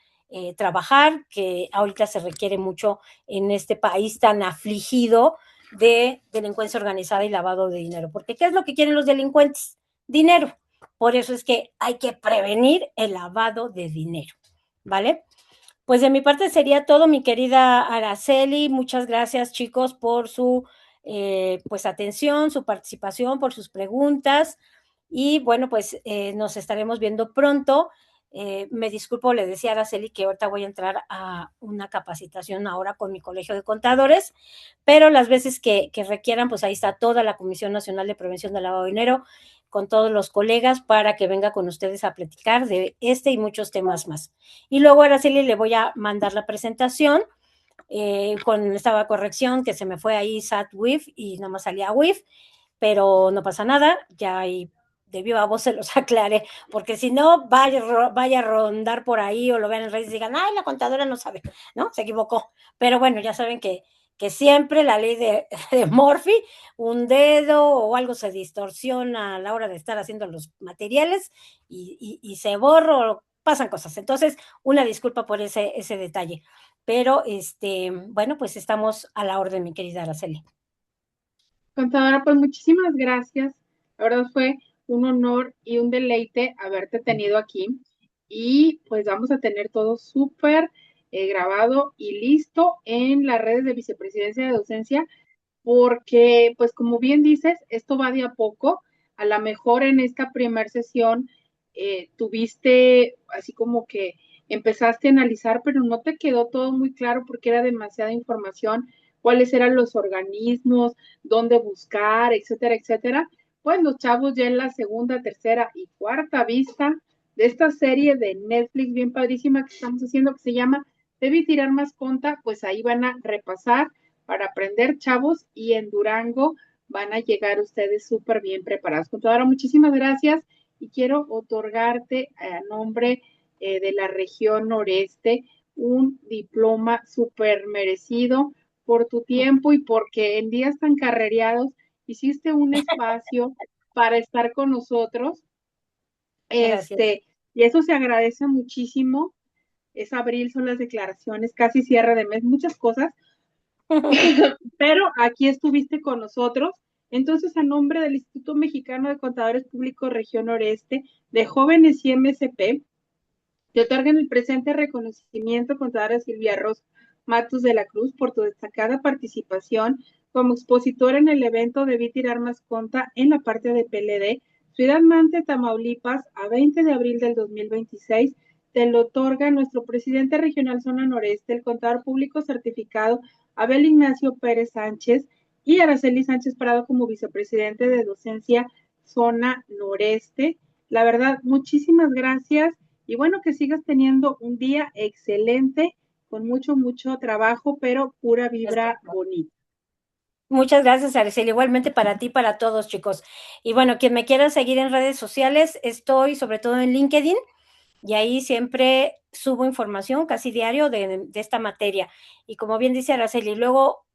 trabajar, que ahorita se requiere mucho en este país tan afligido de delincuencia organizada y lavado de dinero. Porque ¿qué es lo que quieren los delincuentes? Dinero. Por eso es que hay que prevenir el lavado de dinero, ¿vale? Pues de mi parte sería todo, mi querida Araceli. Muchas gracias, chicos, por su pues atención, su participación, por sus preguntas. Y bueno, pues nos estaremos viendo pronto. Me disculpo, le decía a Araceli que ahorita voy a entrar a una capacitación ahora con mi colegio de contadores, pero las veces que requieran, pues ahí está toda la Comisión Nacional de Prevención del Lavado de Dinero con todos los colegas para que venga con ustedes a platicar de este y muchos temas más. Y luego a Araceli le voy a mandar la presentación con esta corrección que se me fue ahí SAT WIF y nada más salía WIF, pero no pasa nada, ya ahí de viva voz se los aclaré, porque si no, vaya a rondar por ahí o lo vean en redes y digan, ay, la contadora no sabe, ¿no? Se equivocó. Pero bueno, ya saben que siempre la ley de Murphy, un dedo o algo se distorsiona a la hora de estar haciendo los materiales y se borra o pasan cosas. Entonces, una disculpa por ese detalle. Pero, bueno, pues estamos a la orden, mi querida Araceli. Contadora, pues muchísimas gracias. La verdad fue un honor y un deleite haberte tenido aquí. Y pues vamos a tener todo súper grabado y listo en las redes de Vicepresidencia de Docencia, porque pues como bien dices, esto va de a poco. A lo mejor en esta primera sesión tuviste así como que empezaste a analizar, pero no te quedó todo muy claro porque era demasiada información, cuáles eran los organismos, dónde buscar, etcétera, etcétera. Pues los chavos ya en la segunda, tercera y cuarta vista de esta serie de Netflix bien padrísima que estamos haciendo, que se llama Debí tirar más conta, pues ahí van a repasar para aprender, chavos, y en Durango van a llegar ustedes súper bien preparados. Contadora, muchísimas gracias y quiero otorgarte a nombre de la región noreste un diploma súper merecido por tu tiempo y porque en días tan carrereados hiciste un espacio para estar con nosotros. Gracias. Y eso se agradece muchísimo. Es abril, son las declaraciones, casi cierre de mes, muchas cosas, pero aquí estuviste con nosotros. Entonces, a nombre del Instituto Mexicano de Contadores Públicos Región Noreste, de Jóvenes y MSP, te otorgan el presente reconocimiento, contadora Silvia Ros Matus de la Cruz, por tu destacada participación como expositora en el evento de Tirar Más Conta en la parte de PLD, Ciudad Mante, Tamaulipas, a 20 de abril del 2026. Te lo otorga nuestro presidente regional Zona Noreste, el contador público certificado Abel Ignacio Pérez Sánchez y Araceli Sánchez Prado como vicepresidente de docencia Zona Noreste. La verdad, muchísimas gracias y bueno, que sigas teniendo un día excelente, con mucho, mucho trabajo, pero pura vibra bonita. Muchas gracias, Araceli. Igualmente para ti, para todos, chicos. Y bueno, quien me quiera seguir en redes sociales, estoy sobre todo en LinkedIn y ahí siempre subo información casi diario de esta materia. Y como bien dice Araceli, luego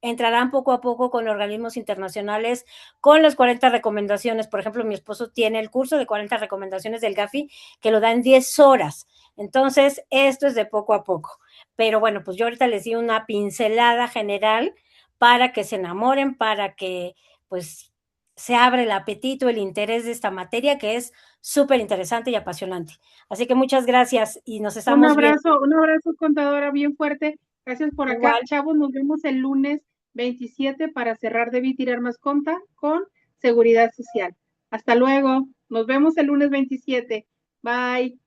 entrarán poco a poco con organismos internacionales, con las 40 recomendaciones. Por ejemplo, mi esposo tiene el curso de 40 recomendaciones del GAFI que lo da en 10 horas. Entonces, esto es de poco a poco. Pero bueno, pues yo ahorita les di una pincelada general para que se enamoren, para que pues se abra el apetito, el interés de esta materia que es súper interesante y apasionante. Así que muchas gracias y nos estamos viendo. Un abrazo, contadora, bien fuerte. Gracias por acá. Igual, Chavos, nos vemos el lunes 27 para cerrar Debí Tirar Más Conta con Seguridad Social. Hasta luego. Nos vemos el lunes 27. Bye.